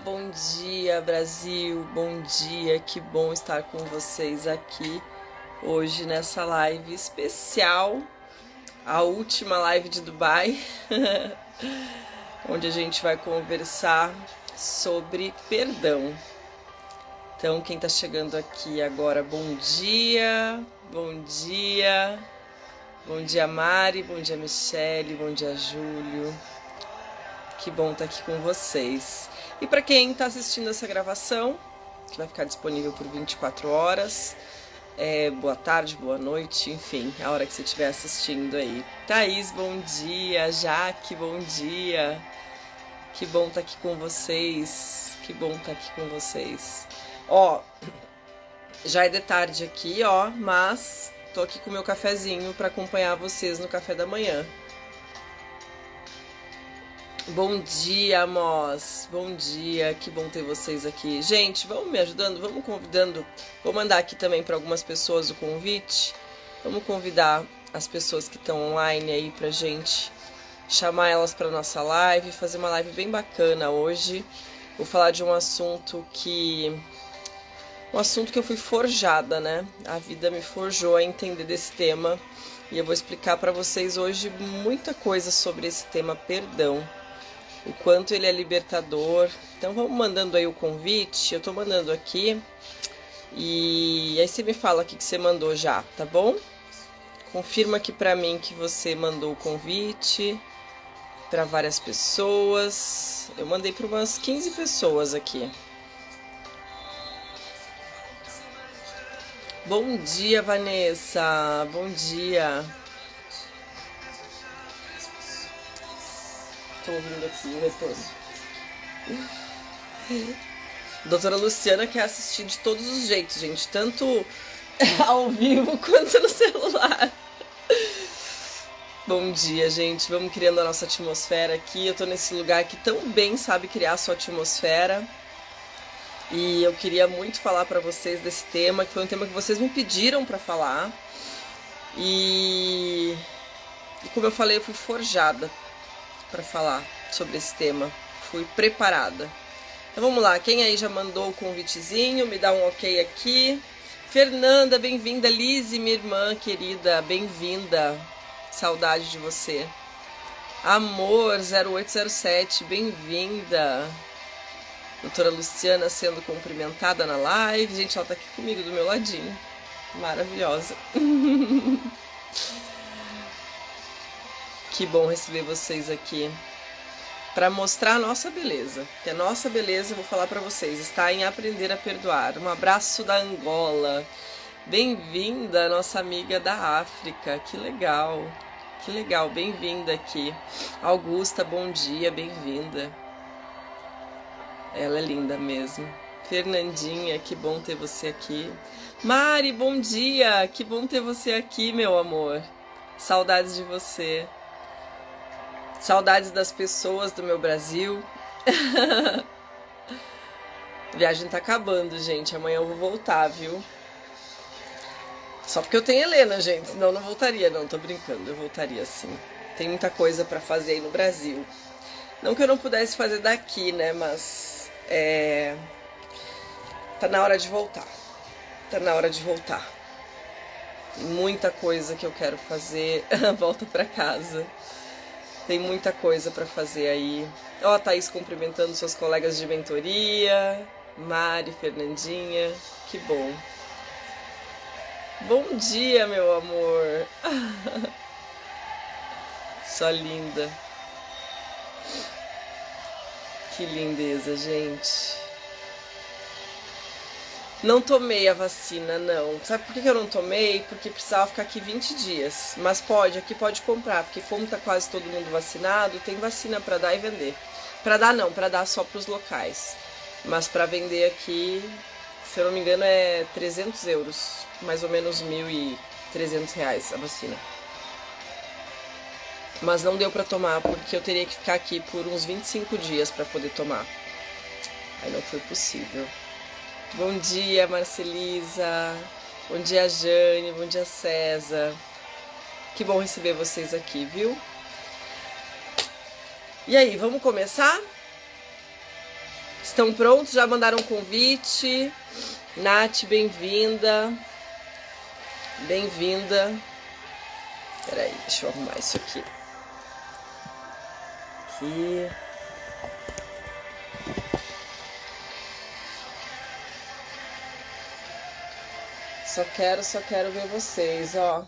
Bom dia, Brasil, bom dia, que bom estar com vocês aqui hoje nessa live especial, a última live de Dubai, onde a gente vai conversar sobre perdão. Então, quem tá chegando aqui agora, bom dia, bom dia, bom dia Mari, bom dia Michele, bom dia Júlio, que bom estar aqui com vocês. E para quem está assistindo essa gravação, que vai ficar disponível por 24 horas, boa tarde, boa noite, enfim, a hora que você estiver assistindo aí. Thaís, bom dia. Jaque, bom dia. Que bom estar aqui com vocês. Que bom estar aqui com vocês. Ó, já é de tarde aqui, ó, mas tô aqui com o meu cafezinho para acompanhar vocês no café da manhã. Bom dia, Amos. Bom dia, que bom ter vocês aqui. Gente, vamos me ajudando, vamos convidando. Vou mandar aqui também para algumas pessoas o convite. Vamos convidar as pessoas que estão online aí pra gente chamar elas para nossa live, fazer uma live bem bacana hoje. Vou falar de um assunto que eu fui forjada, né? A vida me forjou a entender desse tema e eu vou explicar para vocês hoje muita coisa sobre esse tema perdão. O quanto ele é libertador. Então vamos mandando aí o convite. Eu tô mandando aqui. E aí você me fala aqui que você mandou já, tá bom? Confirma aqui pra mim que você mandou o convite para várias pessoas. Eu mandei para umas 15 pessoas aqui. Bom dia, Vanessa. Bom dia. Tô ouvindo aqui o retorno. Doutora Luciana quer assistir de todos os jeitos, gente. Tanto ao vivo quanto no celular. Bom dia, gente. Vamos criando a nossa atmosfera aqui. Eu tô nesse lugar que tão bem sabe criar a sua atmosfera. E eu queria muito falar pra vocês desse tema, que foi um tema que vocês me pediram pra falar. E como eu falei, eu fui forjada para falar sobre esse tema. Fui preparada. Então vamos lá, quem aí já mandou o convitezinho, me dá um ok aqui. Fernanda, bem-vinda. Lise, minha irmã querida, bem-vinda. Saudade de você. Amor 0807, bem-vinda. Doutora Luciana sendo cumprimentada na live. Gente, ela tá aqui comigo do meu ladinho. Maravilhosa. Que bom receber vocês aqui para mostrar a nossa beleza. Que a nossa beleza, eu vou falar para vocês, está em aprender a perdoar. Um abraço da Angola. Bem-vinda, nossa amiga da África. Que legal. Que legal, bem-vinda aqui. Augusta, bom dia, bem-vinda. Ela é linda mesmo. Fernandinha, que bom ter você aqui. Mari, bom dia. Que bom ter você aqui, meu amor. Saudades de você. Saudades das pessoas do meu Brasil. A viagem tá acabando, gente. Amanhã eu vou voltar, viu? Só porque eu tenho Helena, gente. Senão eu não voltaria, não. Tô brincando. Eu voltaria sim. Tem muita coisa pra fazer aí no Brasil. Não que eu não pudesse fazer daqui, né? Mas tá na hora de voltar. Tá na hora de voltar. Tem muita coisa que eu quero fazer. Volta pra casa. Tem muita coisa para fazer aí. Ó, a Thaís cumprimentando seus colegas de mentoria. Mari, Fernandinha. Que bom. Bom dia, meu amor. Só linda. Que lindeza, gente. Não tomei a vacina, não. Sabe por que eu não tomei? Porque precisava ficar aqui 20 dias. Mas aqui pode comprar, porque como tá quase todo mundo vacinado, tem vacina para dar e vender. Para dar não, para dar só para os locais. Mas para vender aqui, se eu não me engano, é 300 euros. Mais ou menos 1.300 reais a vacina. Mas não deu para tomar, porque eu teria que ficar aqui por uns 25 dias para poder tomar. Aí não foi possível. Bom dia, Marcelisa. Bom dia, Jane. Bom dia, César. Que bom receber vocês aqui, viu? E aí, vamos começar? Estão prontos? Já mandaram um convite? Nath, bem-vinda. Bem-vinda. Peraí, deixa eu arrumar isso aqui. Aqui. Só quero ver vocês, ó.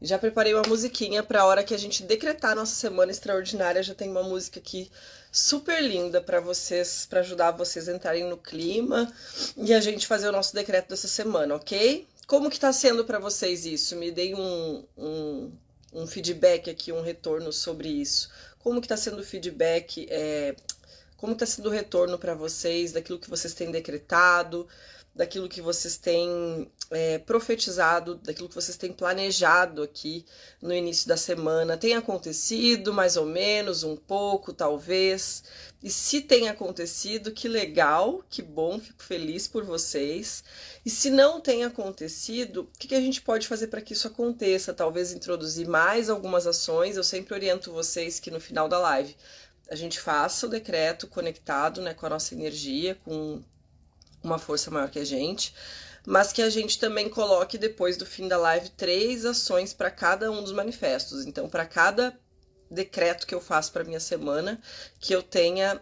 Já preparei uma musiquinha para a hora que a gente decretar a nossa semana extraordinária. Já tem uma música aqui super linda para vocês, para ajudar vocês a entrarem no clima e a gente fazer o nosso decreto dessa semana, ok? Como que tá sendo para vocês isso? Me deem um feedback aqui, um retorno sobre isso. Como que tá sendo o feedback, como tá sendo o retorno para vocês daquilo que vocês têm decretado, daquilo que vocês têm profetizado, daquilo que vocês têm planejado aqui no início da semana. Tem acontecido mais ou menos, um pouco talvez, e se tem acontecido, que legal, que bom, fico feliz por vocês. E se não tem acontecido, o que a gente pode fazer para que isso aconteça? Talvez introduzir mais algumas ações. Eu sempre oriento vocês que no final da live a gente faça o decreto conectado, né, com a nossa energia, com uma força maior que a gente, mas que a gente também coloque depois do fim da live 3 ações para cada um dos manifestos. Então, para cada decreto que eu faço para minha semana, que eu tenha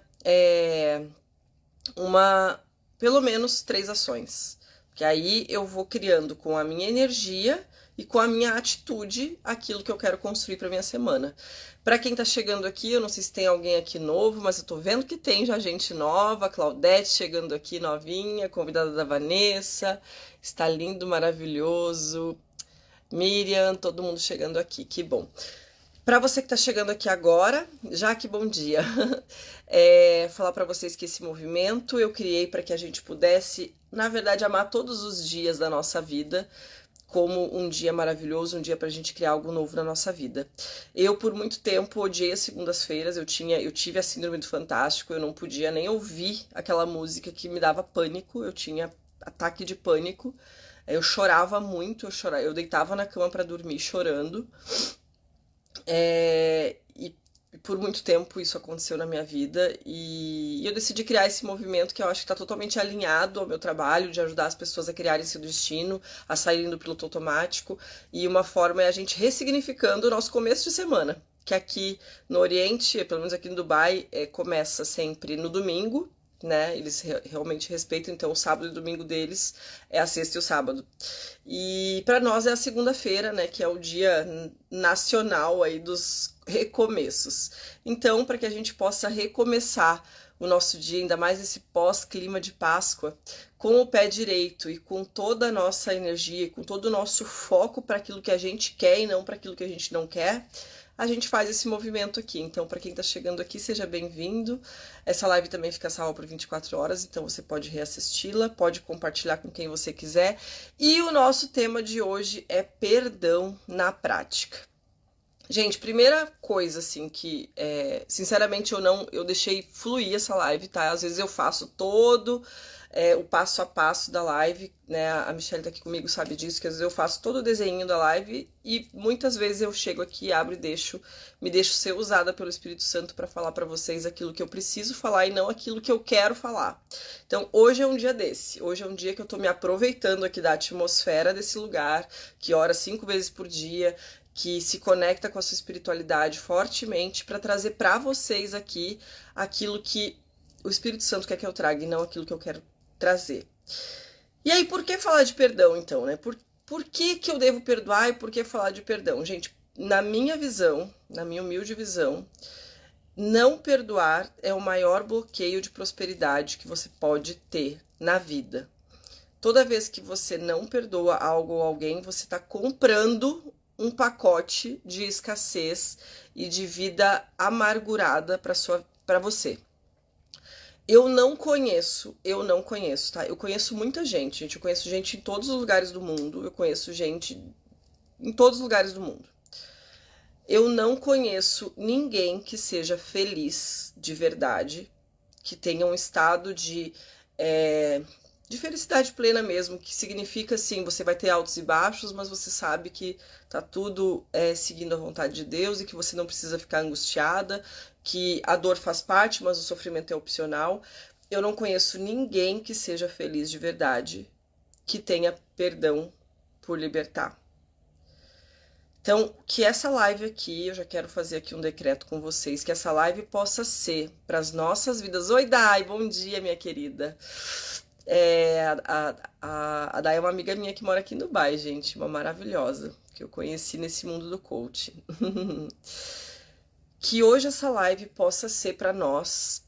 pelo menos 3 ações. Porque aí eu vou criando com a minha energia e com a minha atitude aquilo que eu quero construir para minha semana. Para quem tá chegando aqui, eu não sei se tem alguém aqui novo, mas eu tô vendo que tem já gente nova. Claudete chegando aqui novinha, convidada da Vanessa, está lindo, maravilhoso. Miriam, todo mundo chegando aqui, que bom. Para você que tá chegando aqui agora, já que bom dia, falar para vocês que esse movimento eu criei para que a gente pudesse, na verdade, amar todos os dias da nossa vida como um dia maravilhoso, um dia pra gente criar algo novo na nossa vida. Eu, por muito tempo, odiei as segundas-feiras, eu tive a síndrome do Fantástico, eu não podia nem ouvir aquela música que me dava pânico, eu tinha ataque de pânico, eu chorava muito, eu deitava na cama pra dormir chorando, e por muito tempo isso aconteceu na minha vida e eu decidi criar esse movimento que eu acho que está totalmente alinhado ao meu trabalho de ajudar as pessoas a criarem seu destino, a saírem do piloto automático, e uma forma é a gente ressignificando o nosso começo de semana, que aqui no Oriente, pelo menos aqui no Dubai, começa sempre no domingo, né? Eles realmente respeitam, então o sábado e o domingo deles é a sexta e o sábado. E para nós é a segunda-feira, né, que é o dia nacional aí dos recomeços. Então, para que a gente possa recomeçar o nosso dia, ainda mais esse pós-clima de Páscoa, com o pé direito e com toda a nossa energia, com todo o nosso foco para aquilo que a gente quer e não para aquilo que a gente não quer, a gente faz esse movimento aqui. Então, para quem está chegando aqui, seja bem-vindo. Essa live também fica salva por 24 horas, então você pode reassisti-la, pode compartilhar com quem você quiser. E o nosso tema de hoje é perdão na prática. Gente, primeira coisa, assim, que, sinceramente, eu deixei fluir essa live, tá? Às vezes eu faço todo o passo a passo da live, né? A Michelle tá aqui comigo, sabe disso, que às vezes eu faço todo o desenho da live e muitas vezes eu chego aqui, abro e me deixo ser usada pelo Espírito Santo para falar para vocês aquilo que eu preciso falar e não aquilo que eu quero falar. Então, hoje é um dia desse. Hoje é um dia que eu tô me aproveitando aqui da atmosfera desse lugar, que ora 5 vezes por dia, que se conecta com a sua espiritualidade fortemente para trazer para vocês aqui aquilo que o Espírito Santo quer que eu traga e não aquilo que eu quero trazer. E aí, por que falar de perdão, então, né? Por que eu devo perdoar e por que falar de perdão? Gente, na minha visão, na minha humilde visão, não perdoar é o maior bloqueio de prosperidade que você pode ter na vida. Toda vez que você não perdoa algo ou alguém, você está comprando um pacote de escassez e de vida amargurada para você. Eu não conheço, tá? Eu conheço muita gente, eu conheço gente em todos os lugares do mundo, eu conheço gente em todos os lugares do mundo. Eu não conheço ninguém que seja feliz de verdade, que tenha um estado de felicidade plena mesmo, que significa, assim, você vai ter altos e baixos, mas você sabe que tá tudo seguindo a vontade de Deus e que você não precisa ficar angustiada, que a dor faz parte, mas o sofrimento é opcional. eu não conheço ninguém que seja feliz de verdade, que tenha perdão por libertar. Então, que essa live aqui, eu já quero fazer aqui um decreto com vocês, que essa live possa ser para as nossas vidas. Oi, Dai, bom dia, minha querida. A Dai é uma amiga minha que mora aqui em Dubai, gente, uma maravilhosa, que eu conheci nesse mundo do coaching. Que hoje essa live possa ser para nós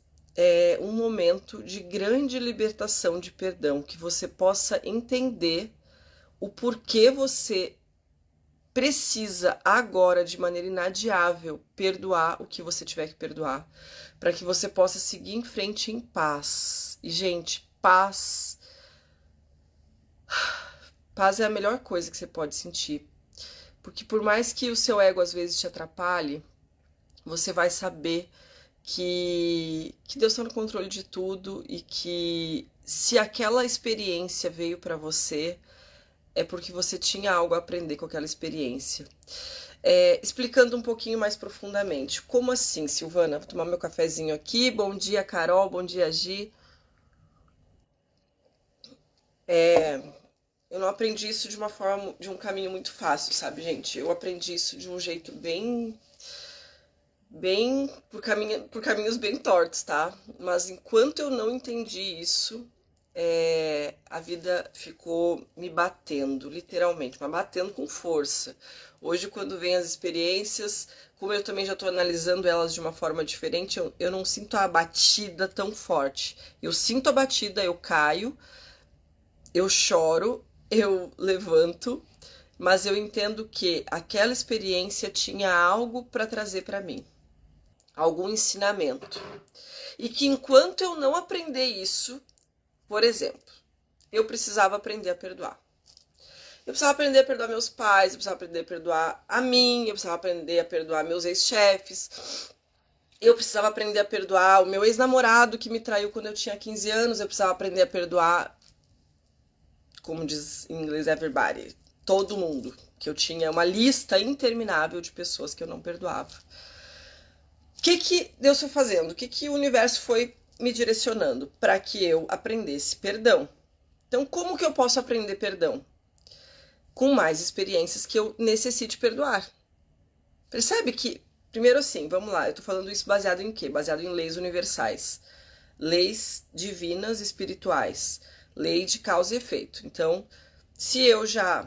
um momento de grande libertação, de perdão, que você possa entender o porquê você precisa agora, de maneira inadiável, perdoar o que você tiver que perdoar, para que você possa seguir em frente em paz. E, gente, paz é a melhor coisa que você pode sentir. Porque por mais que o seu ego às vezes te atrapalhe, você vai saber que Deus está no controle de tudo e que se aquela experiência veio para você, é porque você tinha algo a aprender com aquela experiência. Explicando um pouquinho mais profundamente. Como assim, Silvana? Vou tomar meu cafezinho aqui. Bom dia, Carol. Bom dia, Gi. Eu não aprendi isso de um caminho muito fácil, sabe, gente? Eu aprendi isso de um jeito bem por caminhos bem tortos, tá? Mas enquanto eu não entendi isso, a vida ficou me batendo, literalmente, mas batendo com força. Hoje, quando vem as experiências, como eu também já tô analisando elas de uma forma diferente, eu não sinto a batida tão forte. Eu sinto a batida, eu caio, eu choro, eu levanto, mas eu entendo que aquela experiência tinha algo para trazer para mim, algum ensinamento. E que enquanto eu não aprender isso, por exemplo, eu precisava aprender a perdoar. Eu precisava aprender a perdoar meus pais, eu precisava aprender a perdoar a mim, eu precisava aprender a perdoar meus ex-chefes, eu precisava aprender a perdoar o meu ex-namorado que me traiu quando eu tinha 15 anos, eu precisava aprender a perdoar, como diz em inglês, everybody, todo mundo, que eu tinha uma lista interminável de pessoas que eu não perdoava. O que Deus foi fazendo? O que o universo foi me direcionando para que eu aprendesse perdão? Então, como que eu posso aprender perdão? Com mais experiências que eu necessite perdoar. Percebe que, primeiro assim, vamos lá, eu tô falando isso baseado em quê? Baseado em leis universais. Leis divinas espirituais. Lei de causa e efeito. Então, se eu já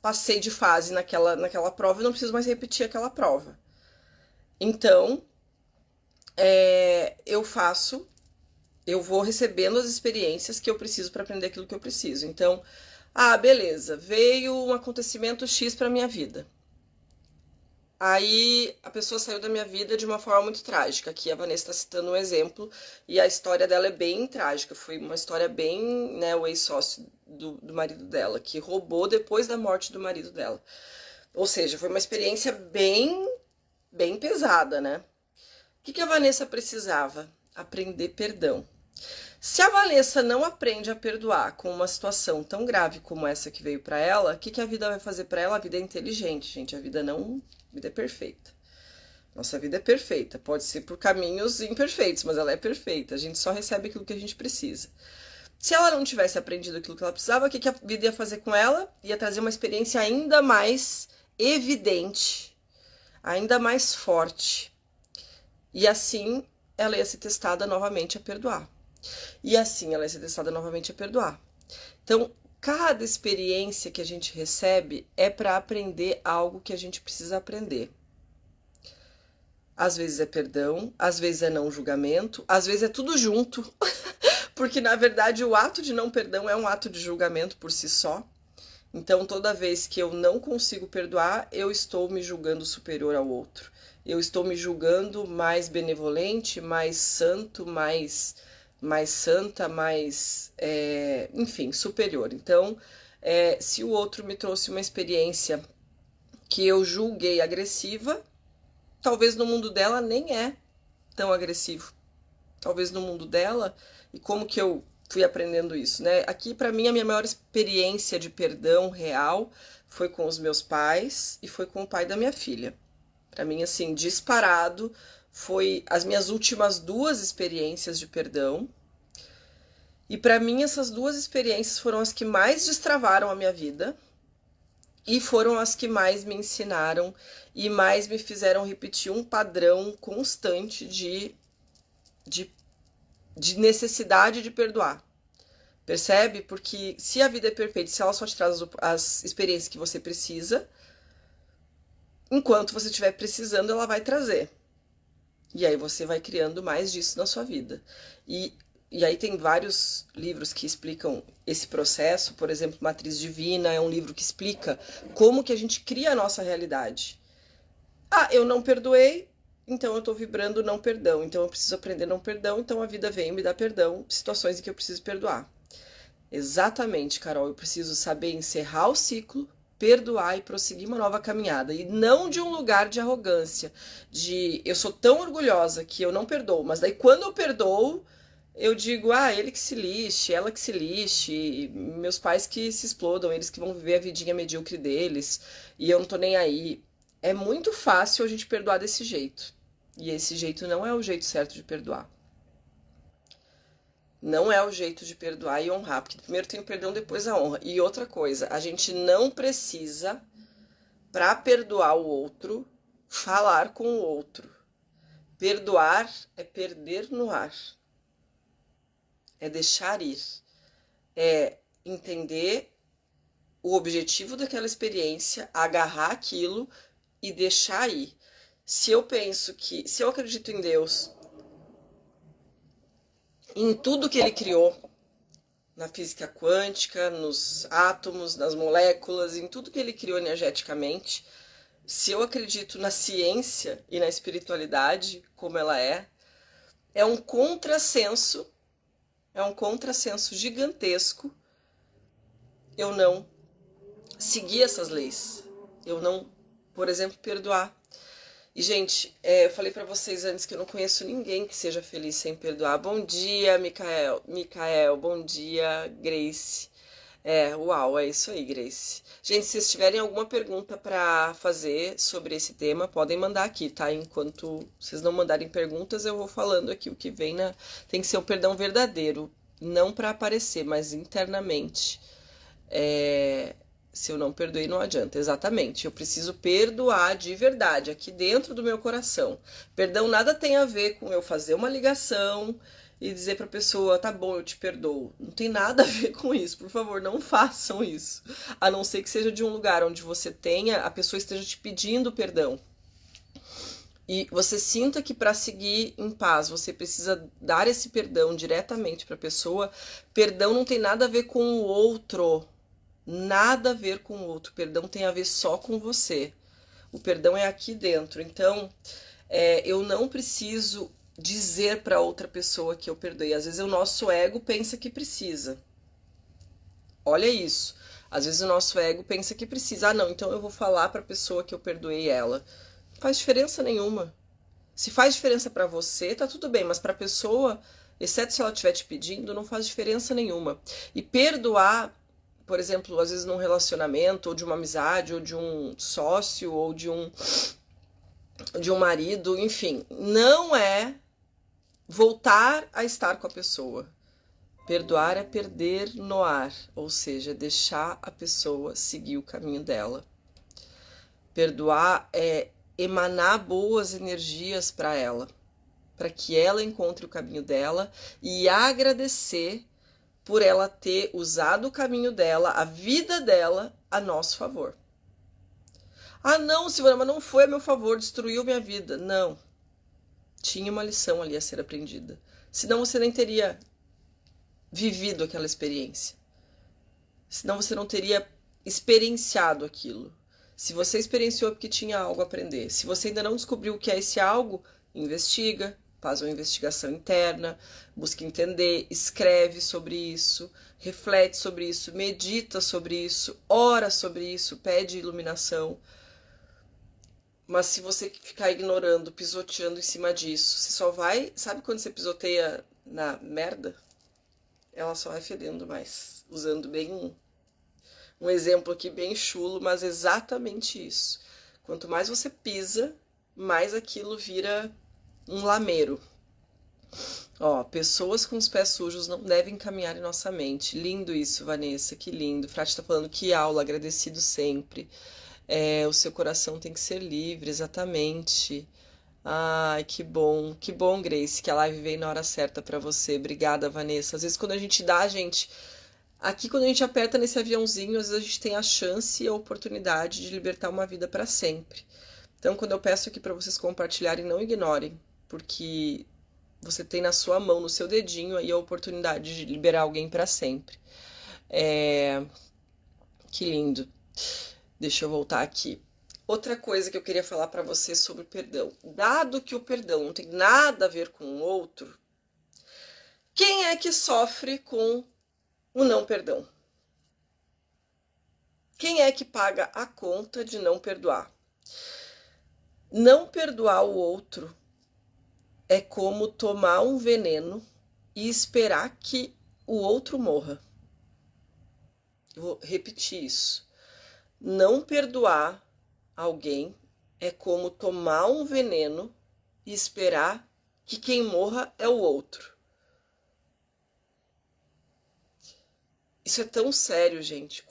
passei de fase naquela prova, eu não preciso mais repetir aquela prova. Então, eu vou recebendo as experiências que eu preciso para aprender aquilo que eu preciso. Então, beleza, veio um acontecimento X para minha vida. Aí a pessoa saiu da minha vida de uma forma muito trágica. Aqui a Vanessa está citando um exemplo e a história dela é bem trágica. Foi uma história bem, né, o ex-sócio do marido dela, que roubou depois da morte do marido dela. Ou seja, foi uma experiência bem pesada, né? O que a Vanessa precisava? Aprender perdão. Se a Vanessa não aprende a perdoar com uma situação tão grave como essa que veio para ela, o que a vida vai fazer para ela? A vida é inteligente, gente. A vida é perfeita. Nossa vida é perfeita. Pode ser por caminhos imperfeitos, mas ela é perfeita. A gente só recebe aquilo que a gente precisa. Se ela não tivesse aprendido aquilo que ela precisava, o que a vida ia fazer com ela? Ia trazer uma experiência ainda mais evidente, ainda mais forte. E assim ela ia ser testada novamente a perdoar. E assim ela ia ser testada novamente a perdoar. Então, cada experiência que a gente recebe é para aprender algo que a gente precisa aprender. Às vezes é perdão, às vezes é não julgamento, às vezes é tudo junto. Porque, na verdade, o ato de não perdão é um ato de julgamento por si só. Então, toda vez que eu não consigo perdoar, eu estou me julgando superior ao outro. Eu estou me julgando mais benevolente, mais santo, mais santa, enfim, superior. Então, se o outro me trouxe uma experiência que eu julguei agressiva, talvez no mundo dela nem é tão agressivo. Talvez no mundo dela, e como que eu fui aprendendo isso, né? Aqui, para mim, a minha maior experiência de perdão real foi com os meus pais e foi com o pai da minha filha. Para mim, assim, disparado, foi as minhas últimas 2 experiências de perdão. E para mim essas 2 experiências foram as que mais destravaram a minha vida e foram as que mais me ensinaram e mais me fizeram repetir um padrão constante de necessidade de perdoar. Percebe? Porque se a vida é perfeita, se ela só te traz as experiências que você precisa, enquanto você estiver precisando, ela vai trazer. E aí você vai criando mais disso na sua vida. E aí tem vários livros que explicam esse processo. Por exemplo, Matriz Divina é um livro que explica como que a gente cria a nossa realidade. Ah, eu não perdoei, então eu tô vibrando não perdão. Então eu preciso aprender não perdão, então a vida vem e me dá perdão, situações em que eu preciso perdoar. Exatamente, Carol, eu preciso saber encerrar o ciclo, perdoar e prosseguir uma nova caminhada. E não de um lugar de arrogância, de eu sou tão orgulhosa que eu não perdoo, mas daí quando eu perdoo, eu digo, ah, ele que se lixe, ela que se lixe, meus pais que se explodam, eles que vão viver a vidinha medíocre deles, e eu não tô nem aí. É muito fácil a gente perdoar desse jeito. E esse jeito não é o jeito certo de perdoar. Não é o jeito de perdoar e honrar, porque primeiro tem o perdão, depois a honra. E outra coisa, a gente não precisa, para perdoar o outro, falar com o outro. Perdoar é perder no ar. É deixar ir. É entender o objetivo daquela experiência, agarrar aquilo e deixar ir. Se eu acredito em Deus, em tudo que ele criou, na física quântica, nos átomos, nas moléculas, em tudo que ele criou energeticamente, se eu acredito na ciência e na espiritualidade, como ela é um contrassenso gigantesco eu não seguir essas leis, eu não, por exemplo, perdoar. E, gente, eu falei pra vocês antes que eu não conheço ninguém que seja feliz sem perdoar. Bom dia, Micael. Bom dia, Grace. Uau, é isso aí, Grace. Gente, se vocês tiverem alguma pergunta pra fazer sobre esse tema, podem mandar aqui, tá? Enquanto vocês não mandarem perguntas, eu vou falando aqui o que vem na... Tem que ser o perdão verdadeiro, não pra aparecer, mas internamente. Se eu não perdoei, não adianta. Exatamente. Eu preciso perdoar de verdade, aqui dentro do meu coração. Perdão nada tem a ver com eu fazer uma ligação e dizer pra pessoa, tá bom, eu te perdoo. Não tem nada a ver com isso. Por favor, não façam isso. A não ser que seja de um lugar onde você tenha, a pessoa esteja te pedindo perdão. E você sinta que para seguir em paz, você precisa dar esse perdão diretamente pra pessoa. Perdão não tem nada a ver com o outro. Nada a ver com o outro. O perdão tem a ver só com você. O perdão é aqui dentro. Então, eu não preciso dizer para outra pessoa que eu perdoei. Às vezes o nosso ego pensa que precisa. Olha isso. Às vezes o nosso ego pensa que precisa. Ah, não, então eu vou falar para a pessoa que eu perdoei ela. Não faz diferença nenhuma. Se faz diferença para você, tá tudo bem, mas para a pessoa, exceto se ela estiver te pedindo, não faz diferença nenhuma. E perdoar, por exemplo, às vezes num relacionamento, ou de uma amizade, ou de um sócio, ou de um marido, enfim, não é voltar a estar com a pessoa. Perdoar é perder no ar, ou seja, deixar a pessoa seguir o caminho dela. Perdoar é emanar boas energias para ela, para que ela encontre o caminho dela e agradecer por ela ter usado o caminho dela, a vida dela, a nosso favor. Ah, não, Silvana, mas não foi a meu favor, destruiu minha vida. Não. Tinha uma lição ali a ser aprendida. Senão você nem teria vivido aquela experiência. Senão você não teria experienciado aquilo. Se você experienciou porque tinha algo a aprender. Se você ainda não descobriu o que é esse algo, investiga. Faz uma investigação interna, busca entender, escreve sobre isso, reflete sobre isso, medita sobre isso, ora sobre isso, pede iluminação. Mas se você ficar ignorando, pisoteando em cima disso, você só vai... Sabe quando você pisoteia na merda? Ela só vai fedendo mais. Usando bem um exemplo aqui bem chulo, mas exatamente isso. Quanto mais você pisa, mais aquilo vira um lameiro. Ó, pessoas com os pés sujos não devem caminhar em nossa mente. Lindo isso, Vanessa, que lindo. Frati tá falando que aula, agradecido sempre. O seu coração tem que ser livre, exatamente. Ai, que bom, Grace, que a live veio na hora certa pra você. Obrigada, Vanessa. Às vezes quando a gente dá, gente, aqui quando a gente aperta nesse aviãozinho, às vezes a gente tem a chance e a oportunidade de libertar uma vida pra sempre. Então, quando eu peço aqui pra vocês compartilharem, não ignorem, porque você tem na sua mão, no seu dedinho, aí a oportunidade de liberar alguém pra sempre. Que lindo. Deixa eu voltar aqui. Outra coisa que eu queria falar para você sobre o perdão. Dado que o perdão não tem nada a ver com o outro, quem é que sofre com o não perdão? Quem é que paga a conta de não perdoar? Não perdoar o outro é como tomar um veneno e esperar que o outro morra. Eu vou repetir isso. Não perdoar alguém é como tomar um veneno e esperar que quem morra é o outro. Isso é tão sério, gente,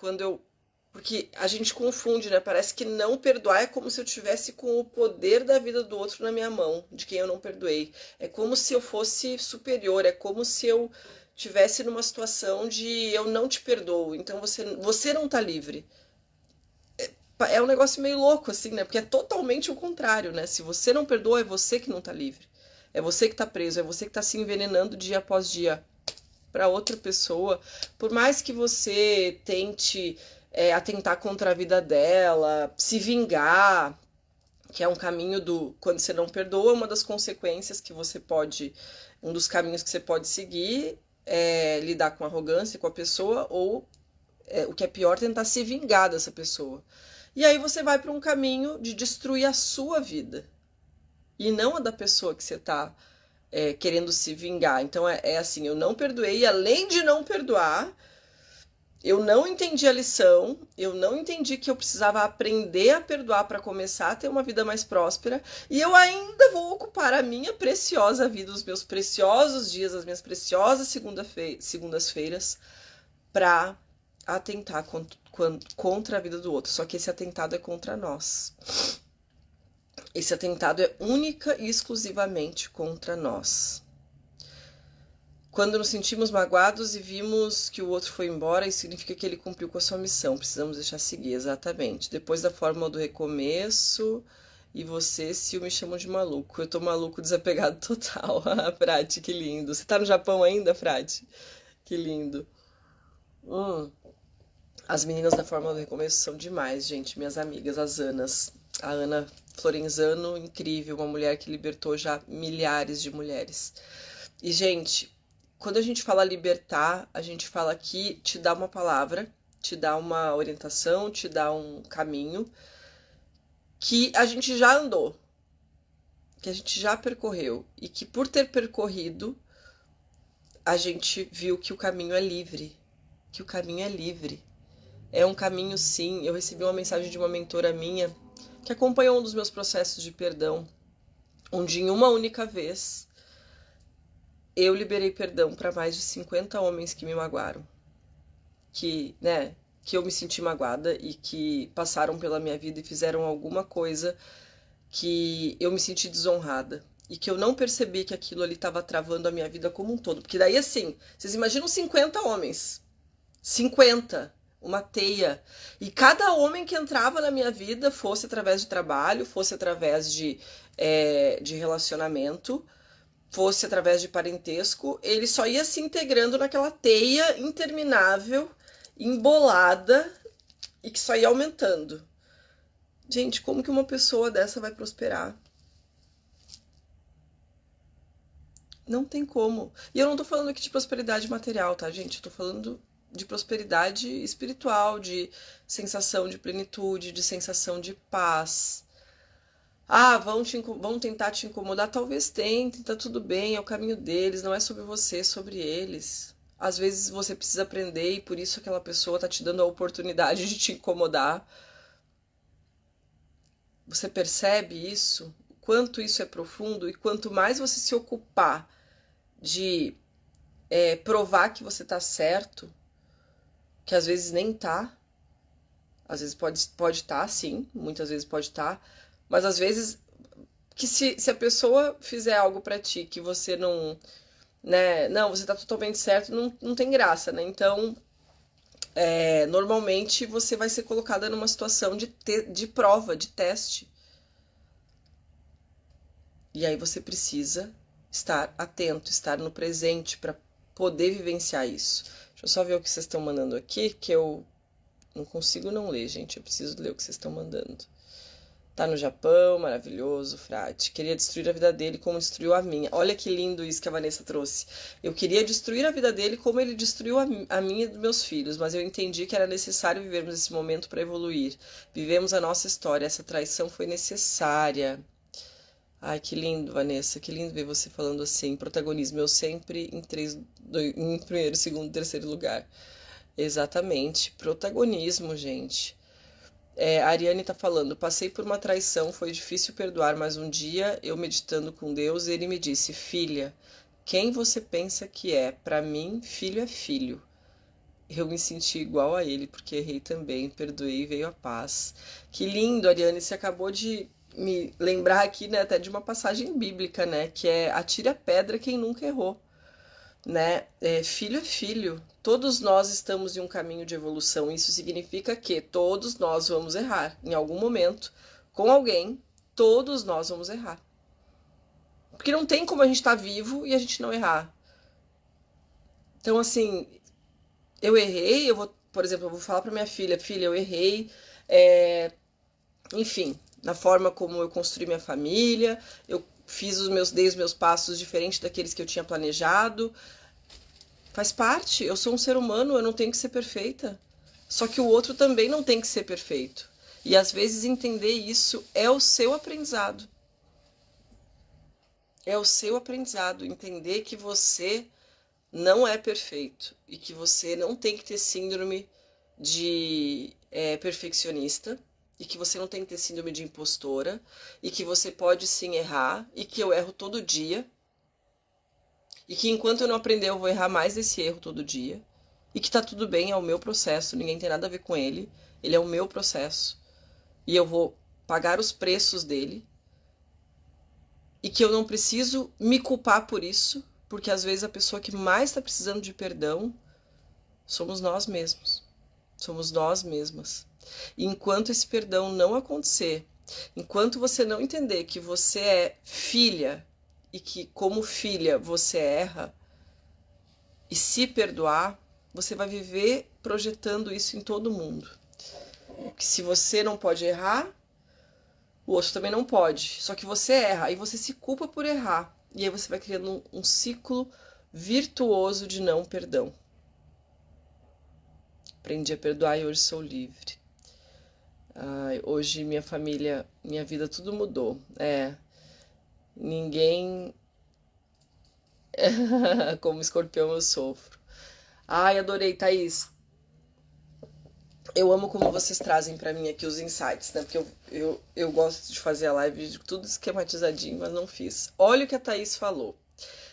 porque a gente confunde, né? Parece que não perdoar é como se eu tivesse com o poder da vida do outro na minha mão, de quem eu não perdoei. É como se eu fosse superior, é como se eu tivesse numa situação de eu não te perdoo, então você não tá livre. É um negócio meio louco, assim, né? Porque é totalmente o contrário, né? Se você não perdoa, é você que não tá livre. É você que tá preso, é você que tá se envenenando dia após dia para outra pessoa. Por mais que você tente atentar contra a vida dela, se vingar, que é um caminho do... Quando você não perdoa, uma das consequências que você pode... Um dos caminhos que você pode seguir é lidar com arrogância com a pessoa ou, o que é pior, tentar se vingar dessa pessoa. E aí você vai para um caminho de destruir a sua vida e não a da pessoa que você está querendo se vingar. Então assim, eu não perdoei, e além de não perdoar, eu não entendi a lição, eu não entendi que eu precisava aprender a perdoar para começar a ter uma vida mais próspera, e eu ainda vou ocupar a minha preciosa vida, os meus preciosos dias, as minhas preciosas segundas-feiras para atentar contra a vida do outro. Só que esse atentado é contra nós. Esse atentado é única e exclusivamente contra nós. Quando nos sentimos magoados e vimos que o outro foi embora, isso significa que ele cumpriu com a sua missão. Precisamos deixar seguir, exatamente. Depois da fórmula do recomeço, e você, se me chamam de maluco. Eu tô maluco, desapegado total. Frati, que lindo. Você tá no Japão ainda, Frati? Que lindo. As meninas da Fórmula do Recomeço são demais, gente. Minhas amigas, as Anas. A Ana Florenzano, incrível, uma mulher que libertou já milhares de mulheres. E, gente, quando a gente fala libertar, a gente fala que te dá uma palavra, te dá uma orientação, te dá um caminho que a gente já andou, que a gente já percorreu. E que por ter percorrido, a gente viu que o caminho é livre. Que o caminho é livre. É um caminho, sim. Eu recebi uma mensagem de uma mentora minha que acompanhou um dos meus processos de perdão, onde em uma única vez eu liberei perdão para mais de 50 homens que me magoaram, que eu me senti magoada e que passaram pela minha vida e fizeram alguma coisa que eu me senti desonrada e que eu não percebi que aquilo ali estava travando a minha vida como um todo. Porque daí, assim, vocês imaginam 50 homens, 50, uma teia. E cada homem que entrava na minha vida, fosse através de trabalho, fosse através de relacionamento, fosse através de parentesco, ele só ia se integrando naquela teia interminável, embolada, e que só ia aumentando. Gente, como que uma pessoa dessa vai prosperar? Não tem como. E eu não tô falando aqui de prosperidade material, tá, gente? Eu tô falando de prosperidade espiritual, de sensação de plenitude, de sensação de paz. Vão tentar te incomodar? Talvez tentem, tá tudo bem, é o caminho deles, não é sobre você, é sobre eles. Às vezes você precisa aprender e por isso aquela pessoa tá te dando a oportunidade de te incomodar. Você percebe isso? quanto isso é profundo, e quanto mais você se ocupar de provar que você tá certo, que às vezes nem tá, às vezes pode tá, sim, muitas vezes pode tá, mas às vezes que se a pessoa fizer algo pra ti que você não, né, não, você tá totalmente certo, não tem graça, né? Então, normalmente você vai ser colocada numa situação de prova, de teste. E aí você precisa estar atento, estar no presente para poder vivenciar isso. Deixa eu só ver o que vocês estão mandando aqui, que eu não consigo não ler, gente. Eu preciso ler o que vocês estão mandando. Tá no Japão, maravilhoso, frate. Queria destruir a vida dele como destruiu a minha. Olha que lindo isso que a Vanessa trouxe. Eu queria destruir a vida dele como ele destruiu a minha e dos meus filhos, mas eu entendi que era necessário vivermos esse momento para evoluir. Vivemos a nossa história, essa traição foi necessária. Ai, que lindo, Vanessa, que lindo ver você falando assim. Protagonismo, eu sempre em primeiro, segundo, terceiro lugar. Exatamente, protagonismo, gente. A Ariane tá falando, passei por uma traição, foi difícil perdoar, mas um dia eu meditando com Deus, ele me disse, filha, quem você pensa que é? Para mim, filho é filho. Eu me senti igual a ele, porque errei também, perdoei e veio a paz. Que lindo, Ariane, você acabou de me lembrar aqui, né, até de uma passagem bíblica, né, que é atire a pedra quem nunca errou, né, filho é filho, todos nós estamos em um caminho de evolução, isso significa que todos nós vamos errar, em algum momento, com alguém, todos nós vamos errar, porque não tem como a gente estar vivo e a gente não errar. Então, assim, eu errei, por exemplo, eu vou falar para minha filha, eu errei, enfim, na forma como eu construí minha família, eu dei os meus passos diferente daqueles que eu tinha planejado. Faz parte, eu sou um ser humano, eu não tenho que ser perfeita. Só que o outro também não tem que ser perfeito. E às vezes entender isso é o seu aprendizado. É o seu aprendizado, entender que você não é perfeito e que você não tem que ter síndrome de perfeccionista, e que você não tem que ter síndrome de impostora, e que você pode sim errar, e que eu erro todo dia, e que enquanto eu não aprender eu vou errar mais esse erro todo dia, e que tá tudo bem, é o meu processo, ninguém tem nada a ver com ele é o meu processo, e eu vou pagar os preços dele, e que eu não preciso me culpar por isso, porque às vezes a pessoa que mais está precisando de perdão somos nós mesmos, somos nós mesmas. E enquanto esse perdão não acontecer, enquanto você não entender que você é filha e que como filha você erra e se perdoar, você vai viver projetando isso em todo mundo. Que se você não pode errar, o outro também não pode. Só que você erra e você se culpa por errar. E aí você vai criando um ciclo virtuoso de não perdão. Aprendi a perdoar e hoje sou livre. Hoje minha família, minha vida, tudo mudou. Ninguém... Como escorpião eu sofro. Adorei, Thaís. Eu amo como vocês trazem pra mim aqui os insights, né? Porque eu gosto de fazer a live de tudo esquematizadinho, mas não fiz. Olha o que a Thaís falou.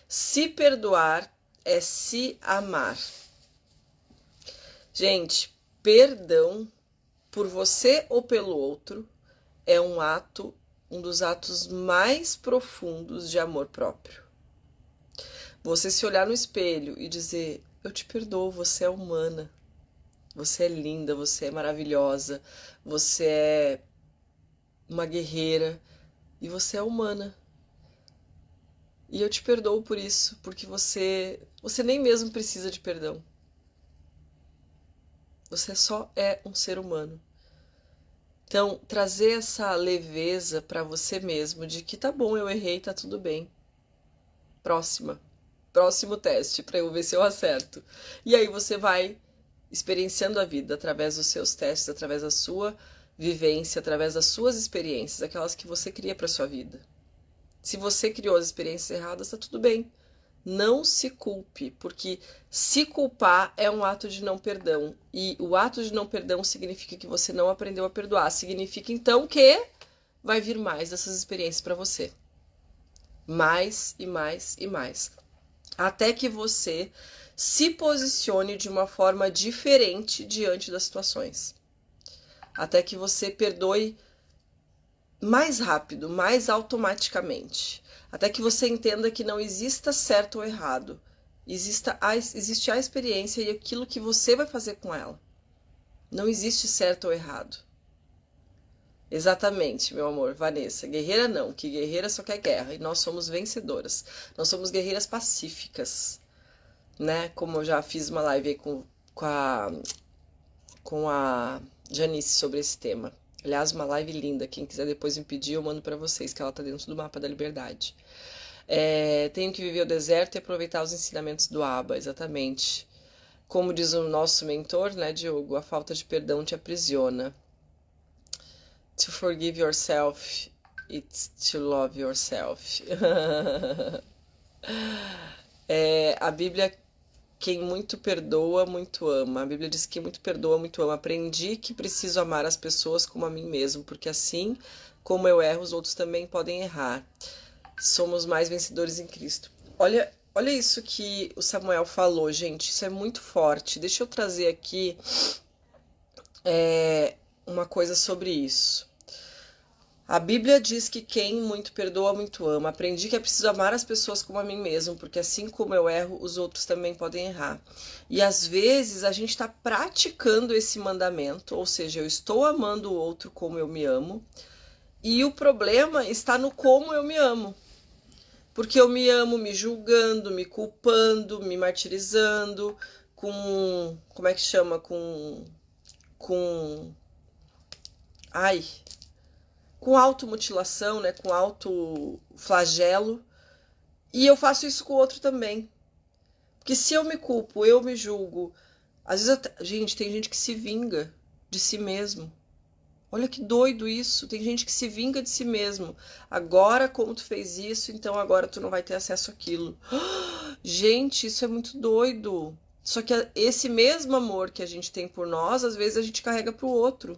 Se perdoar é se amar. Gente, perdão por você ou pelo outro é um dos atos mais profundos de amor próprio. Você se olhar no espelho e dizer, eu te perdoo, você é humana. Você é linda, você é maravilhosa, você é uma guerreira e você é humana. E eu te perdoo por isso, porque você nem mesmo precisa de perdão. Você só é um ser humano. Então, trazer essa leveza para você mesmo de que tá bom, eu errei, tá tudo bem. Próximo teste para eu ver se eu acerto. E aí você vai experienciando a vida através dos seus testes, através da sua vivência, através das suas experiências, aquelas que você cria para sua vida. Se você criou as experiências erradas, tá tudo bem. Não se culpe, porque se culpar é um ato de não perdão. E o ato de não perdão significa que você não aprendeu a perdoar. Significa, então, que vai vir mais dessas experiências para você. Mais e mais e mais. Até que você se posicione de uma forma diferente diante das situações. Até que você perdoe mais rápido, mais automaticamente. Até que você entenda que não exista certo ou errado. Existe a experiência e aquilo que você vai fazer com ela. Não existe certo ou errado. Exatamente, meu amor, Vanessa. Guerreira não, que guerreira só quer guerra. E nós somos vencedoras. Nós somos guerreiras pacíficas, né? Como eu já fiz uma live aí com a Janice sobre esse tema. Aliás, uma live linda. Quem quiser depois me pedir, eu mando para vocês, que ela tá dentro do mapa da liberdade. Tenho que viver o deserto e aproveitar os ensinamentos do Abba, exatamente. Como diz o nosso mentor, né, Diogo? A falta de perdão te aprisiona. To forgive yourself, it's to love yourself. A Bíblia, quem muito perdoa, muito ama. A Bíblia diz que quem muito perdoa, muito ama. Aprendi que preciso amar as pessoas como a mim mesmo, porque assim como eu erro, os outros também podem errar. Somos mais vencedores em Cristo. Olha isso que o Samuel falou, gente. Isso é muito forte. Deixa eu trazer aqui uma coisa sobre isso. A Bíblia diz que quem muito perdoa, muito ama. Aprendi que é preciso amar as pessoas como a mim mesmo, porque assim como eu erro, os outros também podem errar. E às vezes a gente está praticando esse mandamento, ou seja, eu estou amando o outro como eu me amo, e o problema está no como eu me amo. Porque eu me amo me julgando, me culpando, me martirizando, com... como é que chama? Com automutilação, né? Com autoflagelo. E eu faço isso com o outro também. Porque se eu me culpo, eu me julgo. Às vezes, gente, tem gente que se vinga de si mesmo. Olha que doido isso. Tem gente que se vinga de si mesmo. Agora, como tu fez isso, então agora tu não vai ter acesso àquilo. Gente, isso é muito doido. Só que esse mesmo amor que a gente tem por nós, às vezes a gente carrega pro outro.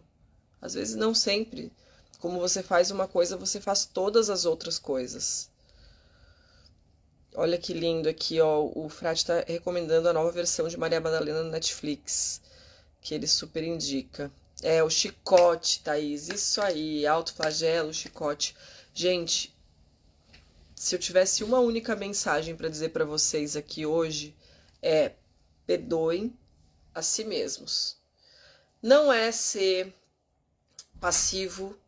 Às vezes não sempre. Como você faz uma coisa, você faz todas as outras coisas. Olha que lindo aqui, ó. O Frade tá recomendando a nova versão de Maria Madalena no Netflix, que ele super indica. O chicote, Thaís. Isso aí, autoflagelo, chicote. Gente, se eu tivesse uma única mensagem para dizer para vocês aqui hoje, perdoem a si mesmos. Não é ser passivo,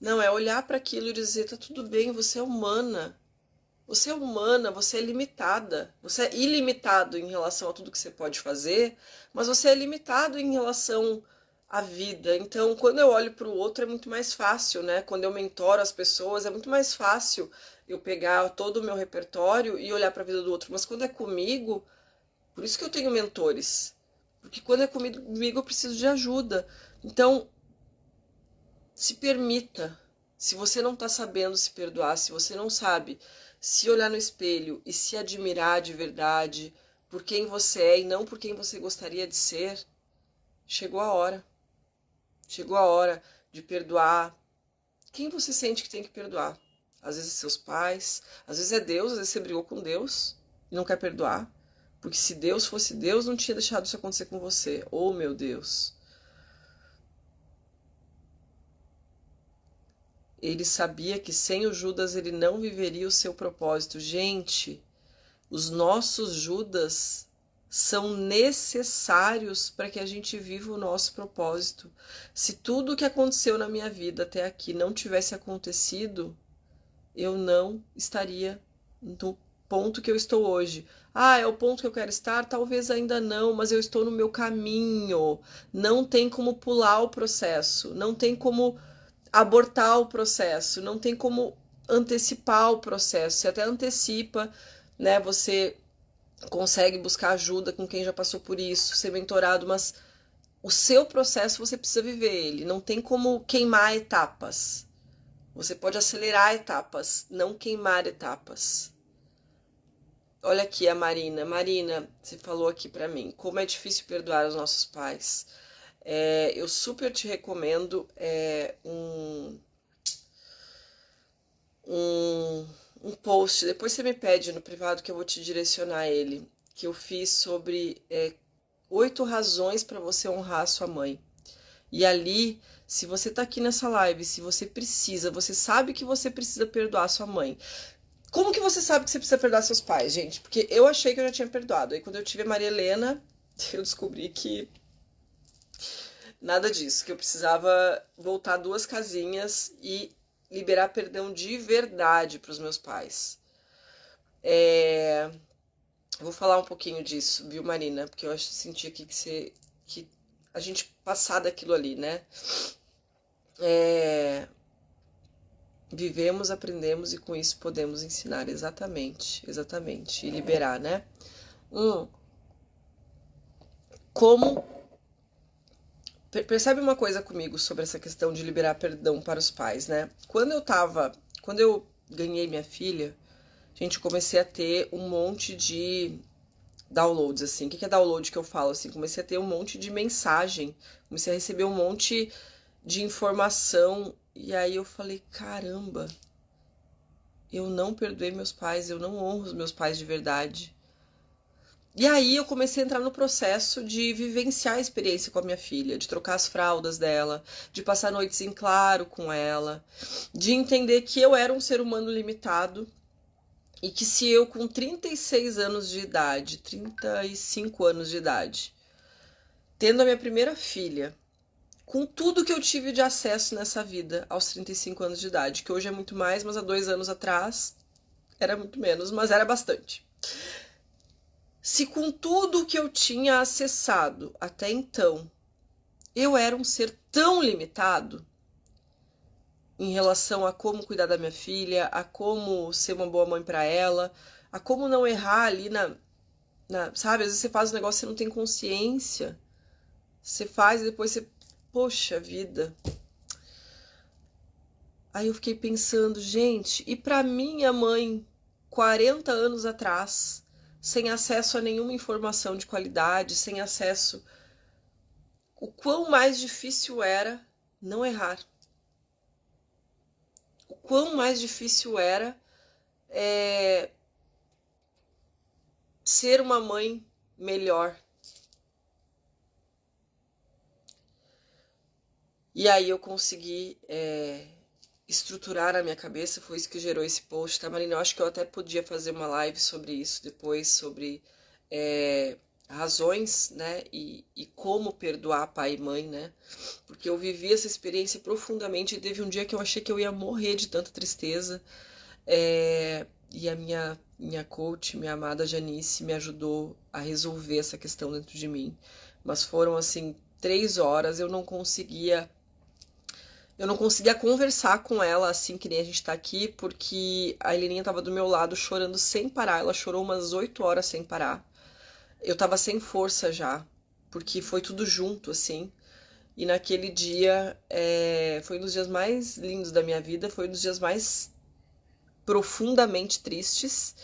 não é olhar para aquilo e dizer, tá tudo bem, você é humana. Você é humana, você é limitada. Você é ilimitado em relação a tudo que você pode fazer, mas você é limitado em relação à vida. Então, quando eu olho para o outro é muito mais fácil, né? Quando eu mentoro as pessoas, é muito mais fácil eu pegar todo o meu repertório e olhar para a vida do outro. Mas quando é comigo, por isso que eu tenho mentores. Porque quando é comigo eu preciso de ajuda. Então, se permita. Se você não está sabendo se perdoar, se você não sabe se olhar no espelho e se admirar de verdade por quem você é e não por quem você gostaria de ser, chegou a hora. Chegou a hora de perdoar quem você sente que tem que perdoar. Às vezes seus pais, às vezes é Deus, às vezes você brigou com Deus e não quer perdoar. Porque se Deus fosse Deus, não tinha deixado isso acontecer com você. Oh, meu Deus. Ele sabia que sem o Judas ele não viveria o seu propósito. Gente, os nossos Judas são necessários para que a gente viva o nosso propósito. Se tudo o que aconteceu na minha vida até aqui não tivesse acontecido, eu não estaria no ponto que eu estou hoje. É o ponto que eu quero estar? Talvez ainda não, mas eu estou no meu caminho. Não tem como pular o processo, não tem como abortar o processo, não tem como antecipar o processo. Você até antecipa, né? Você consegue buscar ajuda com quem já passou por isso, ser mentorado, mas o seu processo você precisa viver ele. Não tem como queimar etapas. Você pode acelerar etapas, não queimar etapas. Olha aqui a Marina. Marina, você falou aqui pra mim, como é difícil perdoar os nossos pais. Eu super te recomendo um post, depois você me pede no privado que eu vou te direcionar ele, que eu fiz sobre 8 razões para você honrar a sua mãe. E ali, se você tá aqui nessa live, se você sabe que você precisa perdoar a sua mãe. Como que você sabe que você precisa perdoar seus pais, gente? Porque eu achei que eu já tinha perdoado. Aí quando eu tive a Maria Helena, eu descobri que nada disso, que eu precisava voltar 2 casinhas e liberar perdão de verdade para os meus pais. Eu vou falar um pouquinho disso, viu, Marina? Porque eu senti aqui que a gente passar daquilo ali, né? Vivemos, aprendemos e com isso podemos ensinar. Exatamente. E liberar, né? Como... Percebe uma coisa comigo sobre essa questão de liberar perdão para os pais, né? Quando eu ganhei minha filha, gente, eu comecei a ter um monte de downloads, assim. O que é download que eu falo, assim? Comecei a ter um monte de mensagem, comecei a receber um monte de informação, e aí eu falei, caramba, eu não perdoei meus pais, eu não honro os meus pais de verdade. E aí eu comecei a entrar no processo de vivenciar a experiência com a minha filha, de trocar as fraldas dela, de passar noites em claro com ela, de entender que eu era um ser humano limitado e que se eu com 36 anos de idade, 35 anos de idade, tendo a minha primeira filha, com tudo que eu tive de acesso nessa vida aos 35 anos de idade, que hoje é muito mais, mas há 2 anos atrás era muito menos, mas era bastante. Se com tudo que eu tinha acessado até então, eu era um ser tão limitado em relação a como cuidar da minha filha, a como ser uma boa mãe para ela, a como não errar ali sabe, às vezes você faz um negócio e você não tem consciência. Você faz e depois você, poxa vida. Aí eu fiquei pensando, gente, e para minha mãe, 40 anos atrás, sem acesso a nenhuma informação de qualidade, sem acesso, o quão mais difícil era não errar. O quão mais difícil era ser uma mãe melhor. E aí eu consegui estruturar a minha cabeça, foi isso que gerou esse post, tá, Marina? Eu acho que eu até podia fazer uma live sobre isso depois, sobre razões, né, e como perdoar pai e mãe, né, porque eu vivi essa experiência profundamente e teve um dia que eu achei que eu ia morrer de tanta tristeza, e a minha coach, minha amada Janice, me ajudou a resolver essa questão dentro de mim, mas foram, assim, 3 horas, eu não conseguia conversar com ela assim que nem a gente tá aqui, porque a Heleninha tava do meu lado chorando sem parar. Ela chorou umas 8 horas sem parar. Eu tava sem força já, porque foi tudo junto, assim. E naquele dia, foi um dos dias mais lindos da minha vida, foi um dos dias mais profundamente tristes,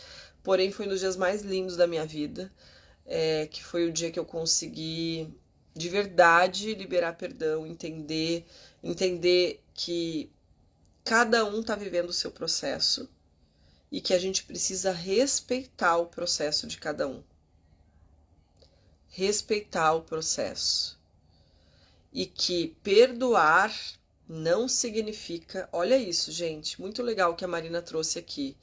porém foi um dos dias mais lindos da minha vida, que foi o dia que eu consegui de verdade liberar perdão, entender que cada um está vivendo o seu processo e que a gente precisa respeitar o processo de cada um. Respeitar o processo. E que perdoar não significa... Olha isso, gente, muito legal que a Marina trouxe aqui.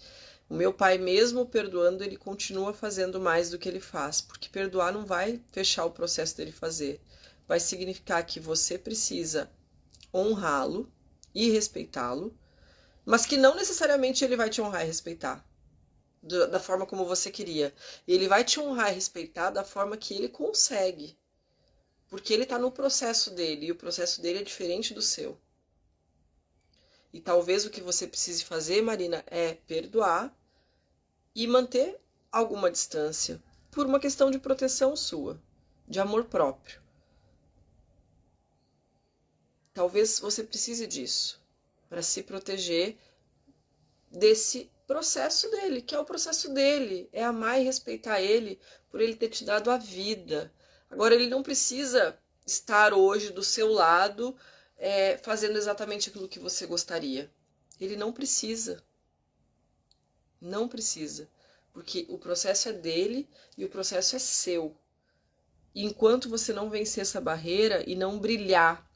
O meu pai, mesmo perdoando, ele continua fazendo mais do que ele faz, porque perdoar não vai fechar o processo dele fazer. Vai significar que você precisa honrá-lo e respeitá-lo, mas que não necessariamente ele vai te honrar e respeitar da forma como você queria. Ele vai te honrar e respeitar da forma que ele consegue, porque ele está no processo dele e o processo dele é diferente do seu. E talvez o que você precise fazer, Marina, é perdoar e manter alguma distância por uma questão de proteção sua, de amor próprio. Talvez você precise disso para se proteger desse processo dele, que é o processo dele, é amar e respeitar ele por ele ter te dado a vida. Agora, ele não precisa estar hoje do seu lado fazendo exatamente aquilo que você gostaria. Ele não precisa. Não precisa. Porque o processo é dele e o processo é seu. E enquanto você não vencer essa barreira e não brilhar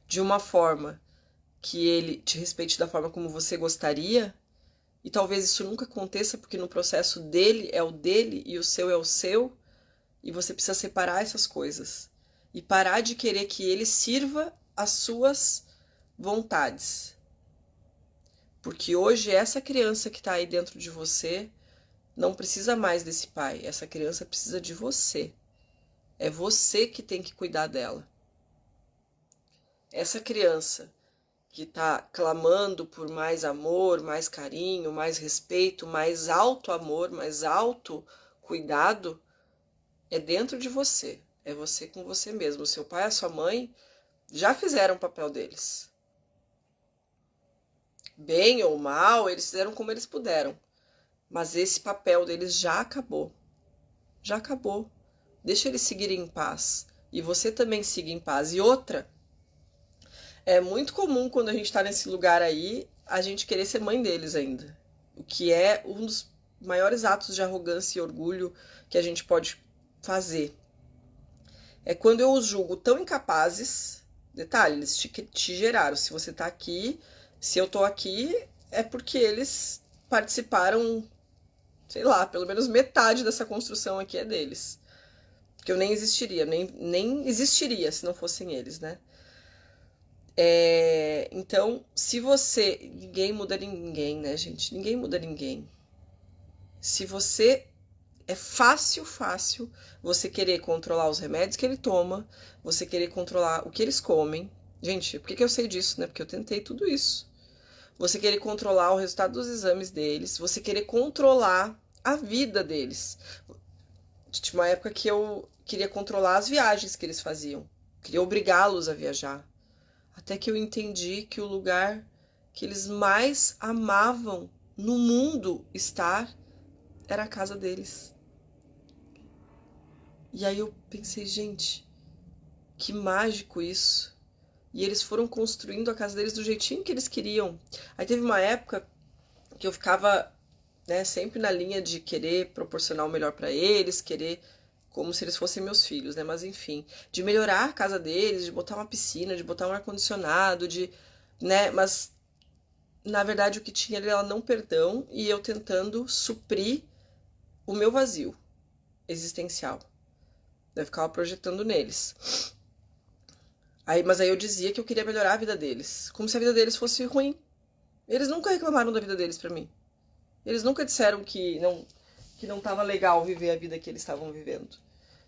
de uma forma que ele te respeite da forma como você gostaria, e talvez isso nunca aconteça porque no processo dele é o dele e o seu é o seu, e você precisa separar essas coisas. E parar de querer que ele sirva as suas vontades. Porque hoje essa criança que está aí dentro de você não precisa mais desse pai. Essa criança precisa de você. É você que tem que cuidar dela. Essa criança que está clamando por mais amor, mais carinho, mais respeito, mais alto amor, mais alto cuidado, é dentro de você. É você com você mesmo. O seu pai e a sua mãe já fizeram o papel deles. Bem ou mal, eles fizeram como eles puderam. Mas esse papel deles já acabou. Já acabou. Deixa eles seguirem em paz. E você também siga em paz. E outra, é muito comum quando a gente está nesse lugar aí, a gente querer ser mãe deles ainda. O que é um dos maiores atos de arrogância e orgulho que a gente pode fazer. É quando eu os julgo tão incapazes. Detalhe, eles te geraram. Se você tá aqui, se eu tô aqui, é porque eles participaram, sei lá, pelo menos metade dessa construção aqui é deles. Porque eu nem existiria, nem existiria se não fossem eles, né? Então, se você... Ninguém muda ninguém, né, gente? Ninguém muda ninguém. Se você... É fácil você querer controlar os remédios que ele toma, você querer controlar o que eles comem. Gente, por que eu sei disso, né? Porque eu tentei tudo isso. Você querer controlar o resultado dos exames deles, você querer controlar a vida deles. Tinha uma época que eu queria controlar as viagens que eles faziam. Queria obrigá-los a viajar. Até que eu entendi que o lugar que eles mais amavam no mundo estar era a casa deles. E aí eu pensei, gente, que mágico isso. E eles foram construindo a casa deles do jeitinho que eles queriam. Aí teve uma época que eu ficava, né, sempre na linha de querer proporcionar o melhor para eles, querer como se eles fossem meus filhos, né? Mas enfim, de melhorar a casa deles, de botar uma piscina, de botar um ar-condicionado, né? Mas na verdade o que tinha era não perdão e eu tentando suprir o meu vazio existencial. Eu ficava projetando neles. Mas aí eu dizia que eu queria melhorar a vida deles, como se a vida deles fosse ruim. Eles nunca reclamaram da vida deles pra mim. Eles nunca disseram que não tava legal viver a vida que eles estavam vivendo.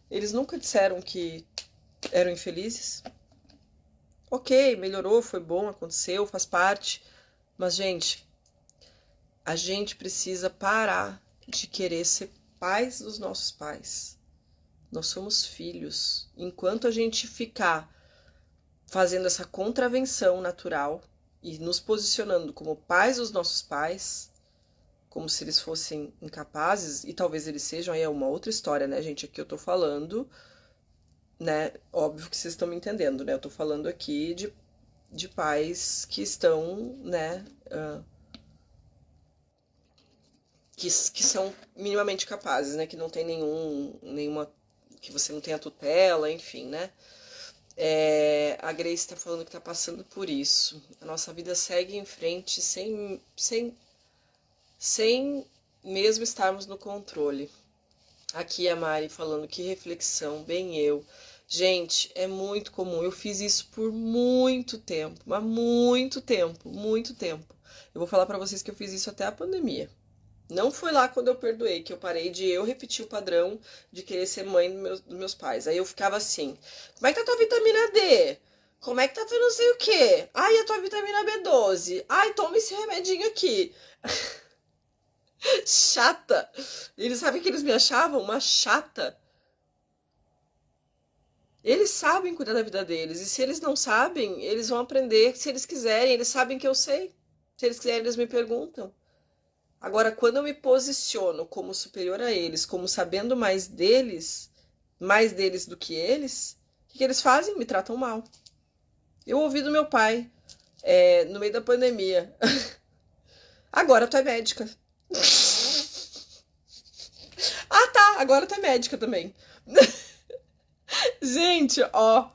Eles nunca disseram que eram infelizes. Ok, melhorou, foi bom, aconteceu, faz parte. Mas, gente, a gente precisa parar de querer ser pais dos nossos pais. Nós somos filhos. Enquanto a gente ficar fazendo essa contravenção natural e nos posicionando como pais dos nossos pais, como se eles fossem incapazes, e talvez eles sejam, aí é uma outra história, né, gente? Aqui eu tô falando, né? Óbvio que vocês estão me entendendo, né? Eu tô falando aqui de pais que estão, né? Que são minimamente capazes, né? Que não tem nenhuma... que você não tenha tutela, enfim, né? A Grace está falando que está passando por isso. A nossa vida segue em frente sem mesmo estarmos no controle. Aqui a Mari falando que reflexão, bem eu. Gente, é muito comum. Eu fiz isso por muito tempo, mas muito tempo, muito tempo. Eu vou falar para vocês que eu fiz isso até a pandemia. Não foi lá quando eu perdoei, que eu parei de eu repetir o padrão de querer ser mãe dos meus pais. Aí eu ficava assim, como é que tá a tua vitamina D? Como é que tá tu não sei o quê? Ai, a tua vitamina B12. Ai, toma esse remedinho aqui. Chata. Eles sabem que eles me achavam uma chata. Eles sabem cuidar da vida deles. E se eles não sabem, eles vão aprender. Se eles quiserem, eles sabem que eu sei. Se eles quiserem, eles me perguntam. Agora, quando eu me posiciono como superior a eles, como sabendo mais deles do que eles, o que eles fazem? Me tratam mal. Eu ouvi do meu pai, no meio da pandemia. Agora tu é médica. Ah, tá, agora tu é médica também. Gente, ó,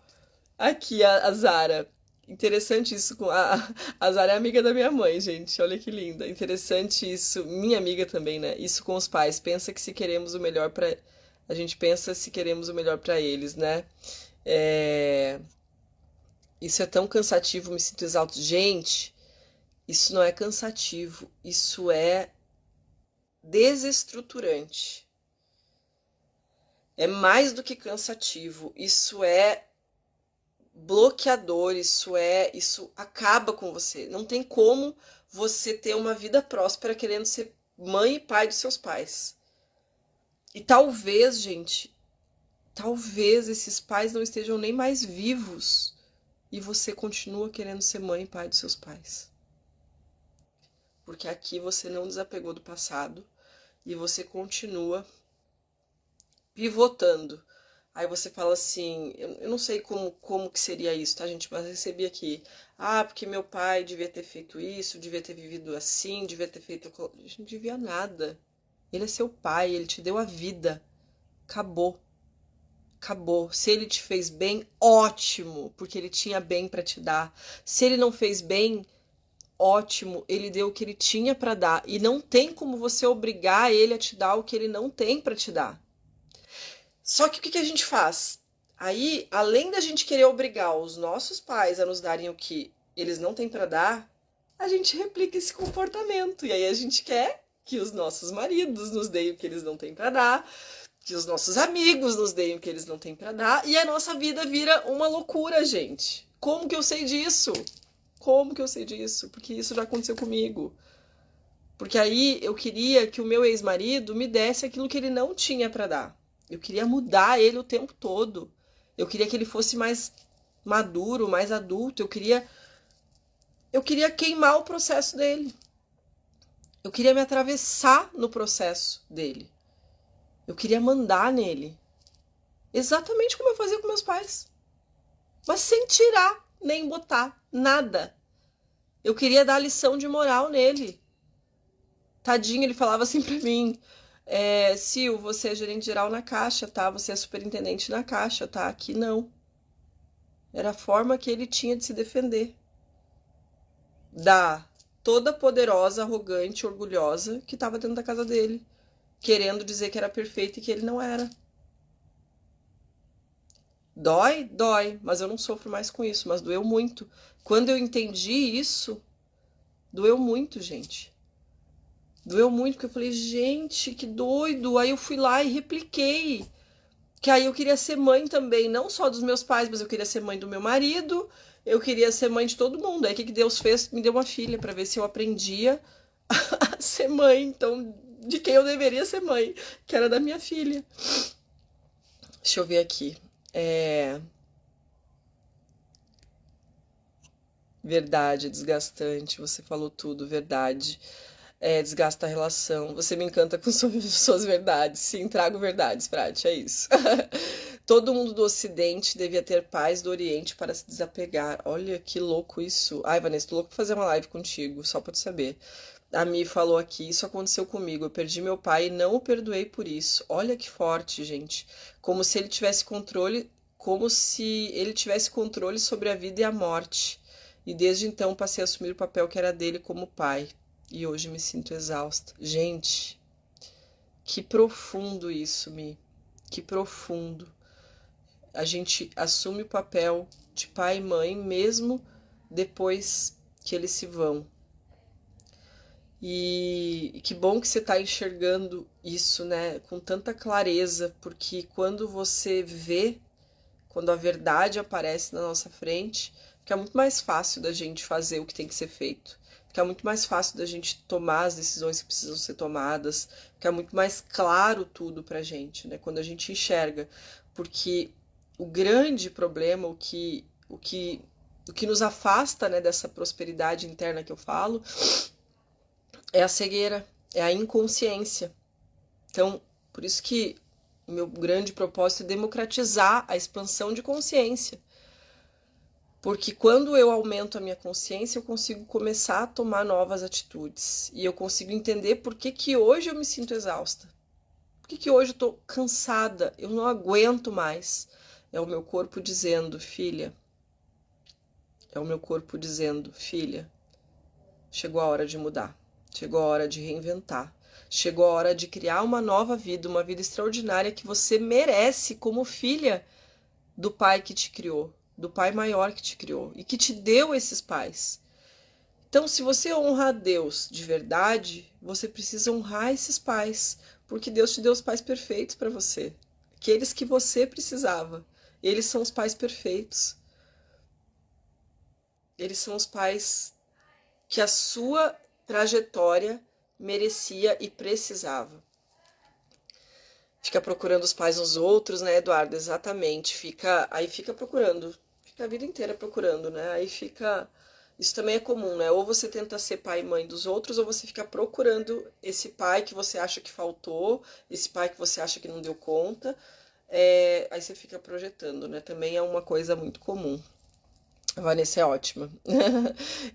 aqui a Zara. Interessante isso com a Zara é amiga da minha mãe, gente. Olha que linda. Interessante isso, minha amiga também, né? Isso com os pais. Pensa que se queremos o melhor para a gente pensa se queremos o melhor para eles, né? É... Isso é tão cansativo, me sinto exausto. Gente, isso não é cansativo, isso é desestruturante. É mais do que cansativo, isso é bloqueador, isso acaba com você. Não tem como você ter uma vida próspera querendo ser mãe e pai dos seus pais. E talvez, gente, talvez esses pais não estejam nem mais vivos e você continua querendo ser mãe e pai dos seus pais. Porque aqui você não desapegou do passado e você continua pivotando. Aí você fala assim, eu não sei como que seria isso, tá, gente? Mas eu recebi aqui, porque meu pai devia ter feito isso, devia ter vivido assim, devia ter feito... Gente, não devia nada. Ele é seu pai, ele te deu a vida. Acabou. Acabou. Se ele te fez bem, ótimo, porque ele tinha bem para te dar. Se ele não fez bem, ótimo, ele deu o que ele tinha para dar. E não tem como você obrigar ele a te dar o que ele não tem para te dar. Só que o que a gente faz? Aí, além da gente querer obrigar os nossos pais a nos darem o que eles não têm para dar, a gente replica esse comportamento. E aí a gente quer que os nossos maridos nos deem o que eles não têm para dar, que os nossos amigos nos deem o que eles não têm para dar, e a nossa vida vira uma loucura, gente. Como que eu sei disso? Como que eu sei disso? Porque isso já aconteceu comigo. Porque aí eu queria que o meu ex-marido me desse aquilo que ele não tinha para dar. Eu queria mudar ele o tempo todo. Eu queria que ele fosse mais maduro, mais adulto. Eu queria queimar o processo dele. Eu queria me atravessar no processo dele. Eu queria mandar nele. Exatamente como eu fazia com meus pais. Mas sem tirar nem botar nada. Eu queria dar lição de moral nele. Tadinho, ele falava assim pra mim: Sil, você é gerente geral na Caixa, tá? Você é superintendente na Caixa, tá? Aqui não. Era a forma que ele tinha de se defender. Da toda poderosa, arrogante, orgulhosa que estava dentro da casa dele, querendo dizer que era perfeito e que ele não era. Dói? Dói, mas eu não sofro mais com isso, mas doeu muito. Quando eu entendi isso, doeu muito, gente. Doeu muito, porque eu falei, gente, que doido. Aí eu fui lá e repliquei. Que aí eu queria ser mãe também, não só dos meus pais, mas eu queria ser mãe do meu marido, eu queria ser mãe de todo mundo. Aí o que Deus fez? Me deu uma filha para ver se eu aprendia a ser mãe, então, de quem eu deveria ser mãe, que era da minha filha. Deixa eu ver aqui. Verdade, é desgastante, você falou tudo, verdade. Desgasta a relação. Você me encanta com suas verdades. Sim, trago verdades, Prati, é isso. Todo mundo do Ocidente devia ter paz do Oriente para se desapegar. Olha que louco isso. Ai, Vanessa, tô louco pra fazer uma live contigo, só pra tu saber. A Mi falou aqui, isso aconteceu comigo. Eu perdi meu pai e não o perdoei por isso. Olha que forte, gente. Como se ele tivesse controle sobre a vida e a morte. E desde então passei a assumir o papel que era dele como pai. E hoje me sinto exausta. Gente, que profundo isso, Mi. Que profundo. A gente assume o papel de pai e mãe mesmo depois que eles se vão. E que bom que você está enxergando isso, né, com tanta clareza, porque quando você vê, quando a verdade aparece na nossa frente, fica muito mais fácil da gente fazer o que tem que ser feito. Fica muito mais fácil da gente tomar as decisões que precisam ser tomadas, fica muito mais claro tudo pra gente, né? Quando a gente enxerga. Porque o grande problema, o que nos afasta, né, dessa prosperidade interna que eu falo, é a cegueira, é a inconsciência. Então, por isso que o meu grande propósito é democratizar a expansão de consciência. Porque quando eu aumento a minha consciência, eu consigo começar a tomar novas atitudes. E eu consigo entender por que que hoje eu me sinto exausta. Por que que hoje eu tô cansada, eu não aguento mais. É o meu corpo dizendo, filha. É o meu corpo dizendo, filha, chegou a hora de mudar. Chegou a hora de reinventar. Chegou a hora de criar uma nova vida, uma vida extraordinária que você merece como filha do pai que te criou, do pai maior que te criou e que te deu esses pais. Então, se você honra a Deus de verdade, você precisa honrar esses pais, porque Deus te deu os pais perfeitos para você, aqueles que você precisava. Eles são os pais perfeitos. Eles são os pais que a sua trajetória merecia e precisava. Fica procurando os pais nos outros, né, Eduardo? Exatamente. Aí fica procurando. Fica a vida inteira procurando, né? Aí fica. Isso também é comum, né? Ou você tenta ser pai e mãe dos outros, ou você fica procurando esse pai que você acha que faltou, esse pai que você acha que não deu conta. Aí você fica projetando, né? Também é uma coisa muito comum. A Vanessa é ótima.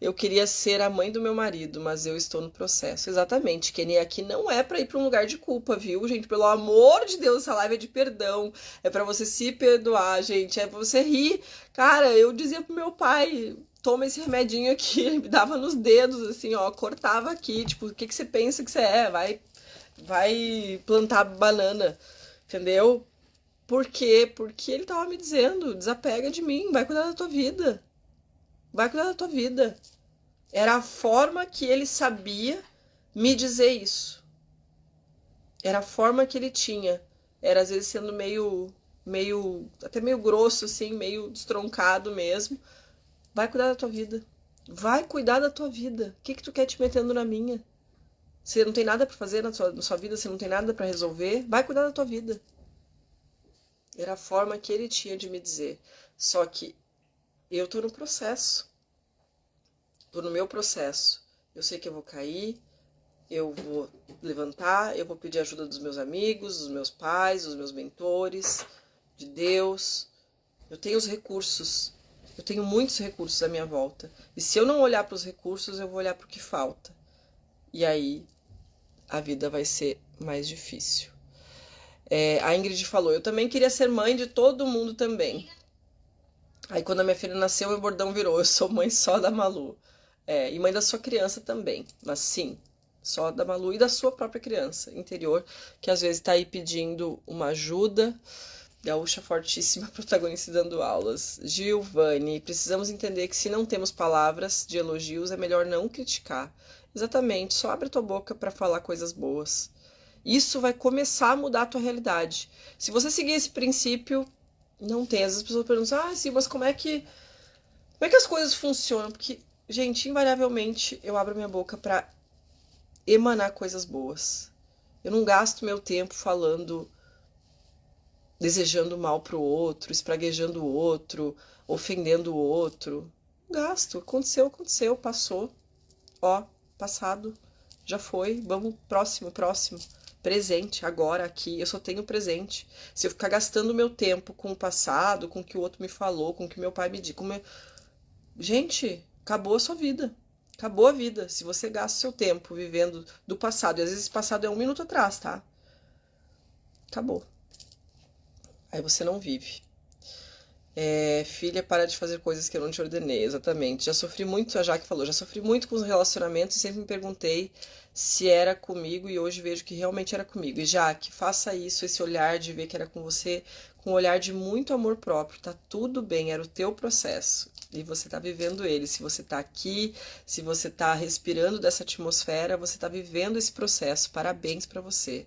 Eu queria ser a mãe do meu marido, mas eu estou no processo. Exatamente, Kenny, aqui não é pra ir pra um lugar de culpa, viu, gente? Pelo amor de Deus, essa live é de perdão. É pra você se perdoar, gente. É pra você rir. Cara, eu dizia pro meu pai, toma esse remedinho aqui. Ele me dava nos dedos, assim, ó, cortava aqui. Tipo, o que que você pensa que você é? Vai plantar banana, entendeu? Por quê? Porque ele tava me dizendo, desapega de mim, vai cuidar da tua vida. Vai cuidar da tua vida. Era a forma que ele sabia me dizer isso. Era a forma que ele tinha. Era às vezes sendo até meio grosso assim, meio destroncado mesmo. Vai cuidar da tua vida. Vai cuidar da tua vida. O que que tu quer te metendo na minha? Você não tem nada pra fazer na sua vida, você não tem nada pra resolver, vai cuidar da tua vida. Era a forma que ele tinha de me dizer. Só que eu tô no processo. Tô no meu processo. Eu sei que eu vou cair, eu vou levantar, eu vou pedir ajuda dos meus amigos, dos meus pais, dos meus mentores, de Deus. Eu tenho os recursos. Eu tenho muitos recursos à minha volta. E se eu não olhar para os recursos, eu vou olhar para o que falta. E aí a vida vai ser mais difícil. A Ingrid falou, eu também queria ser mãe de todo mundo também. Aí quando a minha filha nasceu, o bordão virou, eu sou mãe só da Malu. E mãe da sua criança também, mas sim, só da Malu e da sua própria criança interior, que às vezes tá aí pedindo uma ajuda. Gaúcha fortíssima, protagonista dando aulas. Giovanni, precisamos entender que se não temos palavras de elogios, é melhor não criticar. Exatamente, só abre tua boca para falar coisas boas. Isso vai começar a mudar a tua realidade. Se você seguir esse princípio, não tem. Às vezes as pessoas perguntam, sim, mas como é que as coisas funcionam? Porque, gente, invariavelmente eu abro minha boca para emanar coisas boas. Eu não gasto meu tempo falando, desejando mal pro outro, espraguejando o outro, ofendendo o outro. Não gasto. Aconteceu, passou. Ó, passado, já foi. Vamos, próximo. Presente, agora, aqui. Eu só tenho presente. Se eu ficar gastando meu tempo com o passado, com o que o outro me falou, com o que meu pai me disse, gente, acabou a sua vida. Acabou a vida. Se você gasta o seu tempo vivendo do passado, e às vezes esse passado é 1 minuto atrás, tá? Acabou. Aí você não vive. Filha, para de fazer coisas que eu não te ordenei, exatamente. Já sofri muito, a Jaque falou, já sofri muito com os relacionamentos e sempre me perguntei se era comigo e hoje vejo que realmente era comigo. E Jaque, faça isso, esse olhar de ver que era com você, com um olhar de muito amor próprio, tá tudo bem, era o teu processo. E você tá vivendo ele. Se você tá aqui, se você tá respirando dessa atmosfera, você tá vivendo esse processo. Parabéns pra você.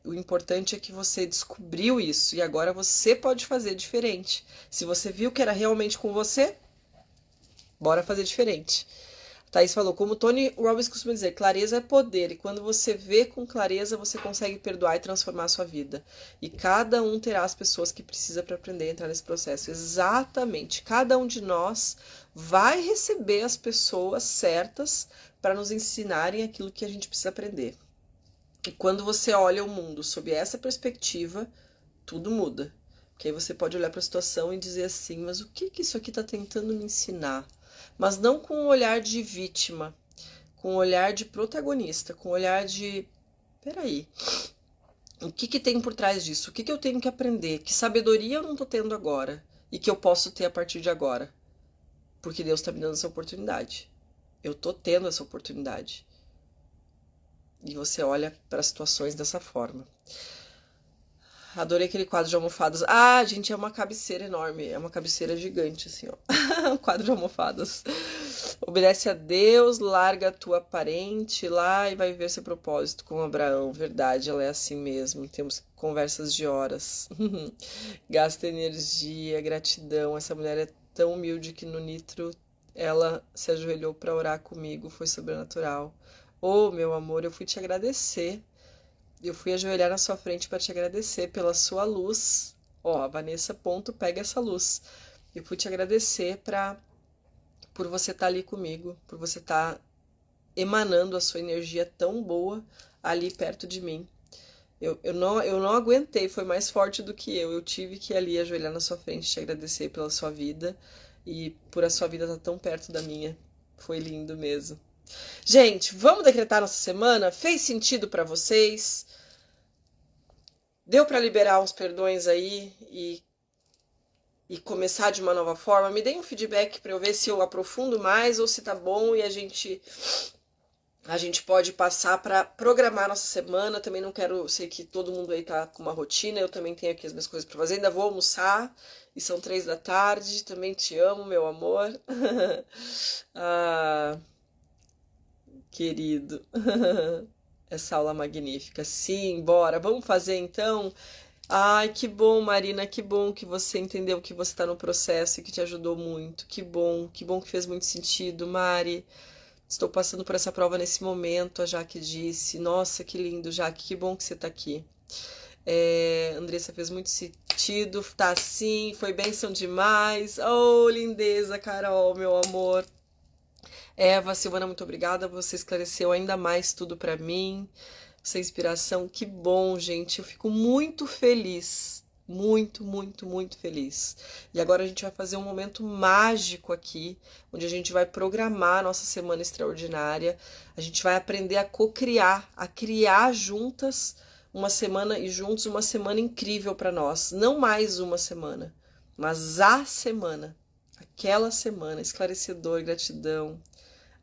O importante é que você descobriu isso e agora você pode fazer diferente. Se você viu que era realmente com você, bora fazer diferente. A Thaís falou, como Tony Robbins costuma dizer, clareza é poder, e quando você vê com clareza, você consegue perdoar e transformar a sua vida. E cada um terá as pessoas que precisa para aprender a entrar nesse processo. Exatamente. Cada um de nós vai receber as pessoas certas para nos ensinarem aquilo que a gente precisa aprender. E quando você olha o mundo sob essa perspectiva, tudo muda. Porque aí você pode olhar para a situação e dizer assim, mas o que isso aqui está tentando me ensinar? Mas não com um olhar de vítima, com um olhar de protagonista, com um olhar de, peraí, o que tem por trás disso? O que eu tenho que aprender? Que sabedoria eu não estou tendo agora e que eu posso ter a partir de agora? Porque Deus está me dando essa oportunidade. Eu estou tendo essa oportunidade. E você olha para as situações dessa forma. Adorei aquele quadro de almofadas. Ah, gente, é uma cabeceira enorme. É uma cabeceira gigante, assim, ó. Um quadro de almofadas. Obedece a Deus, larga a tua parente lá e vai viver seu propósito com Abraão. Verdade, ela é assim mesmo. Temos conversas de horas. Gasta energia, gratidão. Essa mulher é tão humilde que no Nitro ela se ajoelhou para orar comigo. Foi sobrenatural. Oh, meu amor, eu fui te agradecer. Eu fui ajoelhar na sua frente para te agradecer pela sua luz. Ó, a Vanessa ponto pega essa luz. Eu fui te agradecer por você estar ali comigo, por você estar emanando a sua energia tão boa ali perto de mim. Eu não aguentei, foi mais forte do que eu. Eu tive que ir ali ajoelhar na sua frente te agradecer pela sua vida e por a sua vida estar tão perto da minha. Foi lindo mesmo. Gente, vamos decretar nossa semana? Fez sentido para vocês? Deu para liberar uns perdões aí e começar de uma nova forma? Me deem um feedback para eu ver se eu aprofundo mais ou se tá bom e a gente pode passar para programar nossa semana. Também não quero, sei que todo mundo aí tá com uma rotina, eu também tenho aqui as minhas coisas para fazer, ainda vou almoçar e são 3 da tarde. Também te amo, meu amor. Ah, querido. Essa aula magnífica. Sim, bora. Vamos fazer então? Ai, que bom, Marina, que bom que você entendeu que você está no processo e que te ajudou muito. Que bom que fez muito sentido, Mari. Estou passando por essa prova nesse momento, a Jaque disse. Nossa, que lindo, Jaque, que bom que você está aqui. Andressa, fez muito sentido, tá assim, foi bênção demais. Oh, lindeza, Carol, meu amor. Eva, Silvana, muito obrigada, você esclareceu ainda mais tudo para mim. Essa inspiração, que bom, gente. Eu fico muito feliz. Muito, muito, muito feliz. E agora a gente vai fazer um momento mágico aqui, onde a gente vai programar a nossa semana extraordinária. A gente vai aprender a co-criar, a criar juntas uma semana e juntos uma semana incrível para nós. Não mais uma semana, mas a semana. Aquela semana. Esclarecedor, gratidão.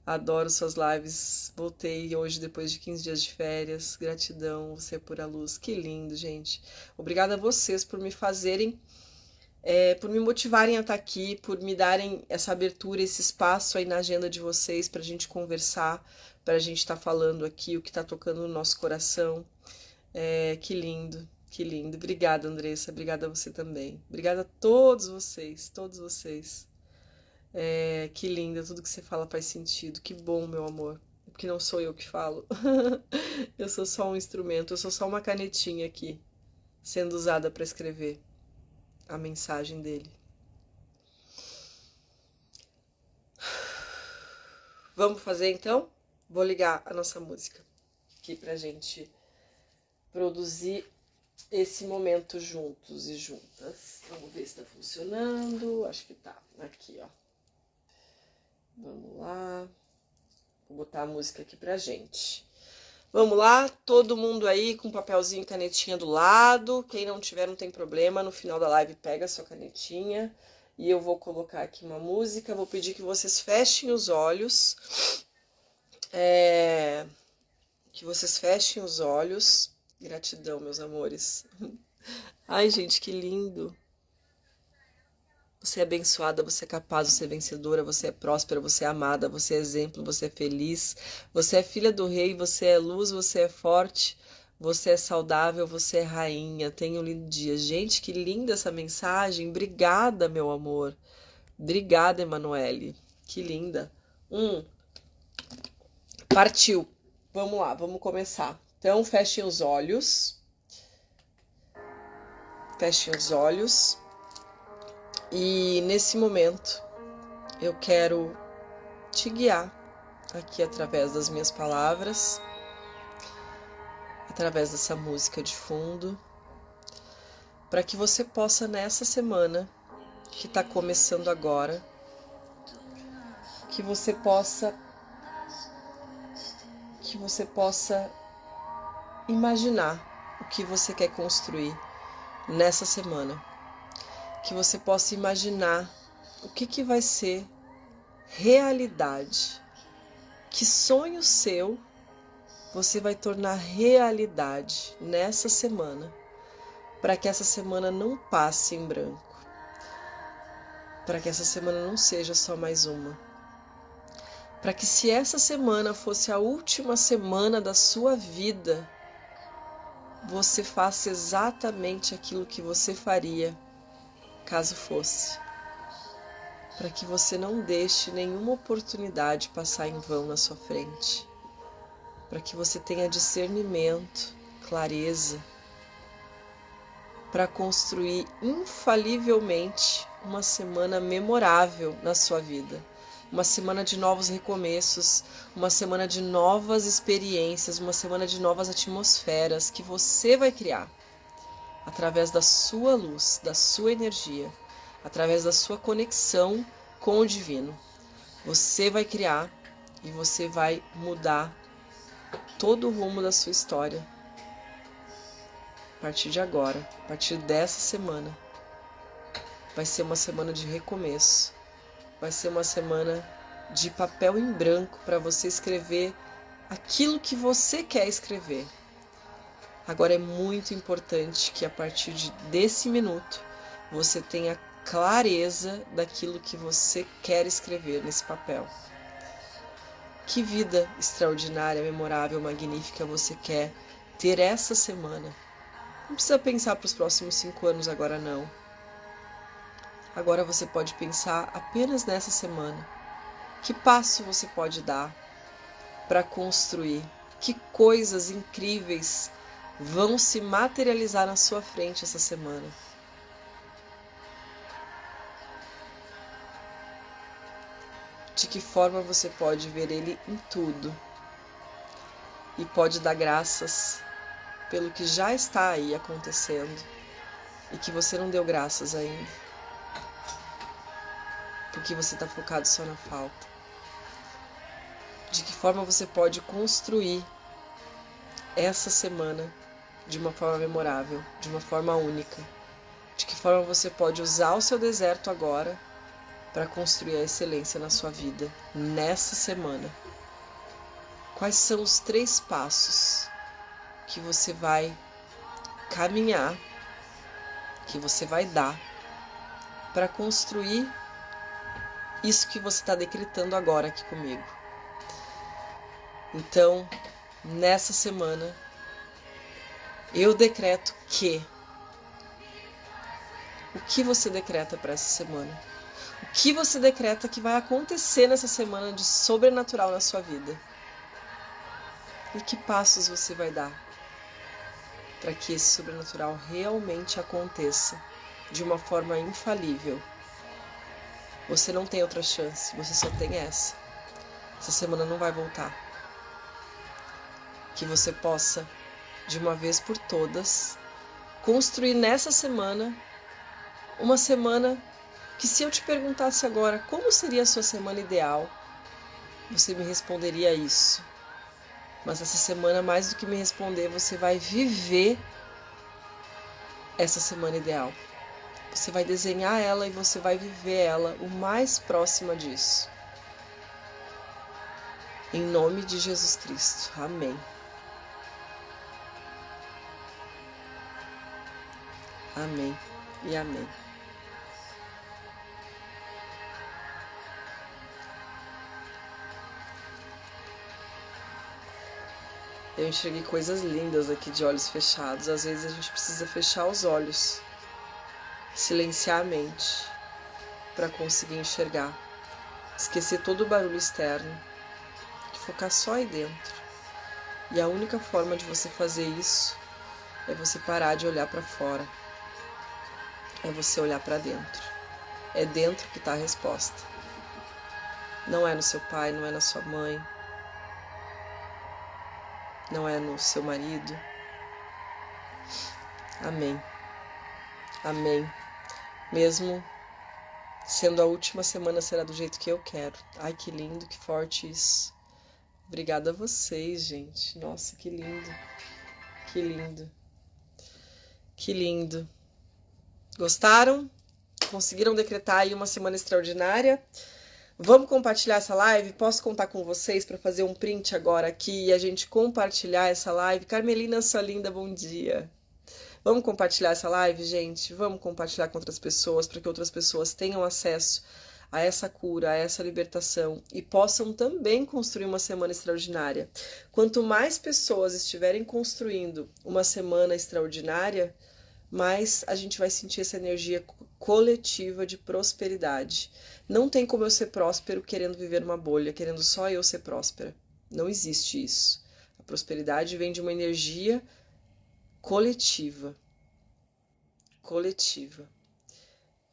Adoro suas lives. Voltei hoje depois de 15 dias de férias. Gratidão, você é pura luz. Que lindo, gente. Obrigada a vocês por me fazerem, por me motivarem a estar aqui, por me darem essa abertura, esse espaço aí na agenda de vocês para a gente conversar, para a gente estar falando aqui o que está tocando no nosso coração. Que lindo, que lindo. Obrigada, Andressa. Obrigada a você também. Obrigada a todos vocês, todos vocês. Que linda, tudo que você fala faz sentido. Que bom, meu amor. Porque não sou eu que falo. Eu sou só um instrumento, eu sou só uma canetinha aqui, sendo usada para escrever a mensagem dele. Vamos fazer então? Vou ligar a nossa música aqui pra gente produzir esse momento juntos e juntas. Vamos ver se tá funcionando. Acho que tá. Aqui, ó. Vamos lá. Vou botar a música aqui pra gente. Vamos lá, todo mundo aí com papelzinho e canetinha do lado. Quem não tiver, não tem problema. No final da live, pega a sua canetinha. E eu vou colocar aqui uma música. Vou pedir que vocês fechem os olhos. Que vocês fechem os olhos. Gratidão, meus amores. Ai, gente, que lindo. Você é abençoada, você é capaz, você é vencedora, você é próspera, você é amada, você é exemplo, você é feliz, você é filha do rei, você é luz, você é forte, você é saudável, você é rainha. Tenha um lindo dia. Gente, que linda essa mensagem. Obrigada, meu amor. Obrigada, Emanuele. Que linda. Partiu. Vamos lá, vamos começar. Então, fechem os olhos. Fechem os olhos. E nesse momento, eu quero te guiar aqui através das minhas palavras, através dessa música de fundo. para que você possa, nessa semana que está começando agora, que você possa imaginar o que você quer construir nessa semana, que você possa imaginar o que vai ser realidade, que sonho seu você vai tornar realidade nessa semana, para que essa semana não passe em branco, para que essa semana não seja só mais uma, para que se essa semana fosse a última semana da sua vida, você faça exatamente aquilo que você faria caso fosse, para que você não deixe nenhuma oportunidade passar em vão na sua frente, para que você tenha discernimento, clareza, para construir infalivelmente uma semana memorável na sua vida, uma semana de novos recomeços, uma semana de novas experiências, uma semana de novas atmosferas que você vai criar através da sua luz, da sua energia, através da sua conexão com o divino. Você vai criar e você vai mudar todo o rumo da sua história. A partir de agora, a partir dessa semana, vai ser uma semana de recomeço, vai ser uma semana de papel em branco para você escrever aquilo que você quer escrever. Agora é muito importante que a partir desse minuto você tenha clareza daquilo que você quer escrever nesse papel. Que vida extraordinária, memorável, magnífica você quer ter essa semana? Não precisa pensar para os próximos 5 anos agora não. Agora você pode pensar apenas nessa semana. Que passo você pode dar para construir? Que coisas incríveis vão se materializar na sua frente essa semana? De que forma você pode ver ele em tudo e pode dar graças pelo que já está aí acontecendo e que você não deu graças ainda, porque você está focado só na falta. De que forma você pode construir essa semana de uma forma memorável, de uma forma única. De que forma você pode usar o seu deserto agora para construir a excelência na sua vida nessa semana. Quais são os 3 passos que você vai caminhar, que você vai dar para construir isso que você está decretando agora aqui comigo? Então, nessa semana, eu decreto que... O que você decreta para essa semana? O que você decreta que vai acontecer nessa semana de sobrenatural na sua vida? E que passos você vai dar para que esse sobrenatural realmente aconteça de uma forma infalível? Você não tem outra chance, você só tem essa. Essa semana não vai voltar. Que você possa, de uma vez por todas, construir nessa semana uma semana que, se eu te perguntasse agora como seria a sua semana ideal, você me responderia isso. Mas essa semana, mais do que me responder, você vai viver essa semana ideal. Você vai desenhar ela e você vai viver ela o mais próxima disso. Em nome de Jesus Cristo. Amém. Amém e amém. Eu enxerguei coisas lindas aqui de olhos fechados. Às vezes a gente precisa fechar os olhos, silenciar a mente para conseguir enxergar. Esquecer todo o barulho externo e focar só aí dentro. E a única forma de você fazer isso é você parar de olhar para fora. É você olhar para dentro. É dentro que está a resposta. Não é no seu pai, não é na sua mãe, não é no seu marido. Amém. Amém. Mesmo sendo a última semana, será do jeito que eu quero. Ai, que lindo, que forte isso. Obrigada a vocês, gente. Nossa, que lindo. Que lindo. Que lindo. Gostaram? Conseguiram decretar aí uma semana extraordinária? Vamos compartilhar essa live? Posso contar com vocês para fazer um print agora aqui e a gente compartilhar essa live? Carmelina, sua linda, bom dia. Vamos compartilhar essa live, gente? Vamos compartilhar com outras pessoas para que outras pessoas tenham acesso a essa cura, a essa libertação e possam também construir uma semana extraordinária. Quanto mais pessoas estiverem construindo uma semana extraordinária, mais a gente vai sentir essa energia coletiva de prosperidade. Não tem como eu ser próspero querendo viver numa bolha, querendo só eu ser próspera. Não existe isso. A prosperidade vem de uma energia coletiva. Coletiva.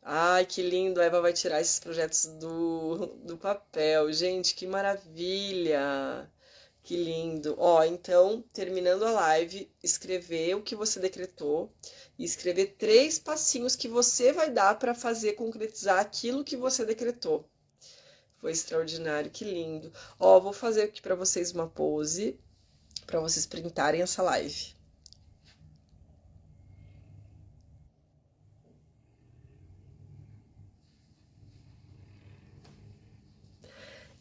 Ai, que lindo! A Eva vai tirar esses projetos do papel. Gente, que maravilha! Que lindo! Ó, então, terminando a live, escrever o que você decretou e escrever 3 passinhos que você vai dar para fazer concretizar aquilo que você decretou. Foi extraordinário, que lindo! Ó, vou fazer aqui para vocês uma pose para vocês printarem essa live.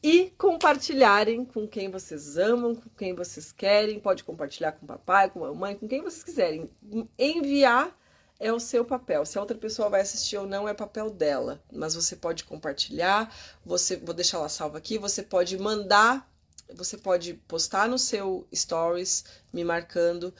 E compartilharem com quem vocês amam, com quem vocês querem. Pode compartilhar com o papai, com a mamãe, com quem vocês quiserem. Enviar é o seu papel. Se a outra pessoa vai assistir ou não, é papel dela. Mas você pode compartilhar, vou deixar ela salva aqui, você pode mandar, você pode postar no seu stories, me marcando,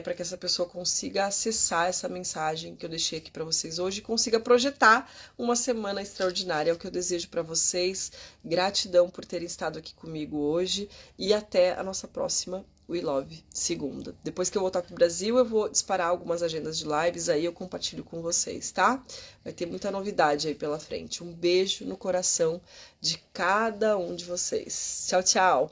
para que essa pessoa consiga acessar essa mensagem que eu deixei aqui para vocês hoje e consiga projetar uma semana extraordinária. É o que eu desejo para vocês. Gratidão por terem estado aqui comigo hoje e até a nossa próxima We Love segunda. Depois que eu voltar pro Brasil, eu vou disparar algumas agendas de lives, aí eu compartilho com vocês, tá? Vai ter muita novidade aí pela frente. Um beijo no coração de cada um de vocês. Tchau, tchau!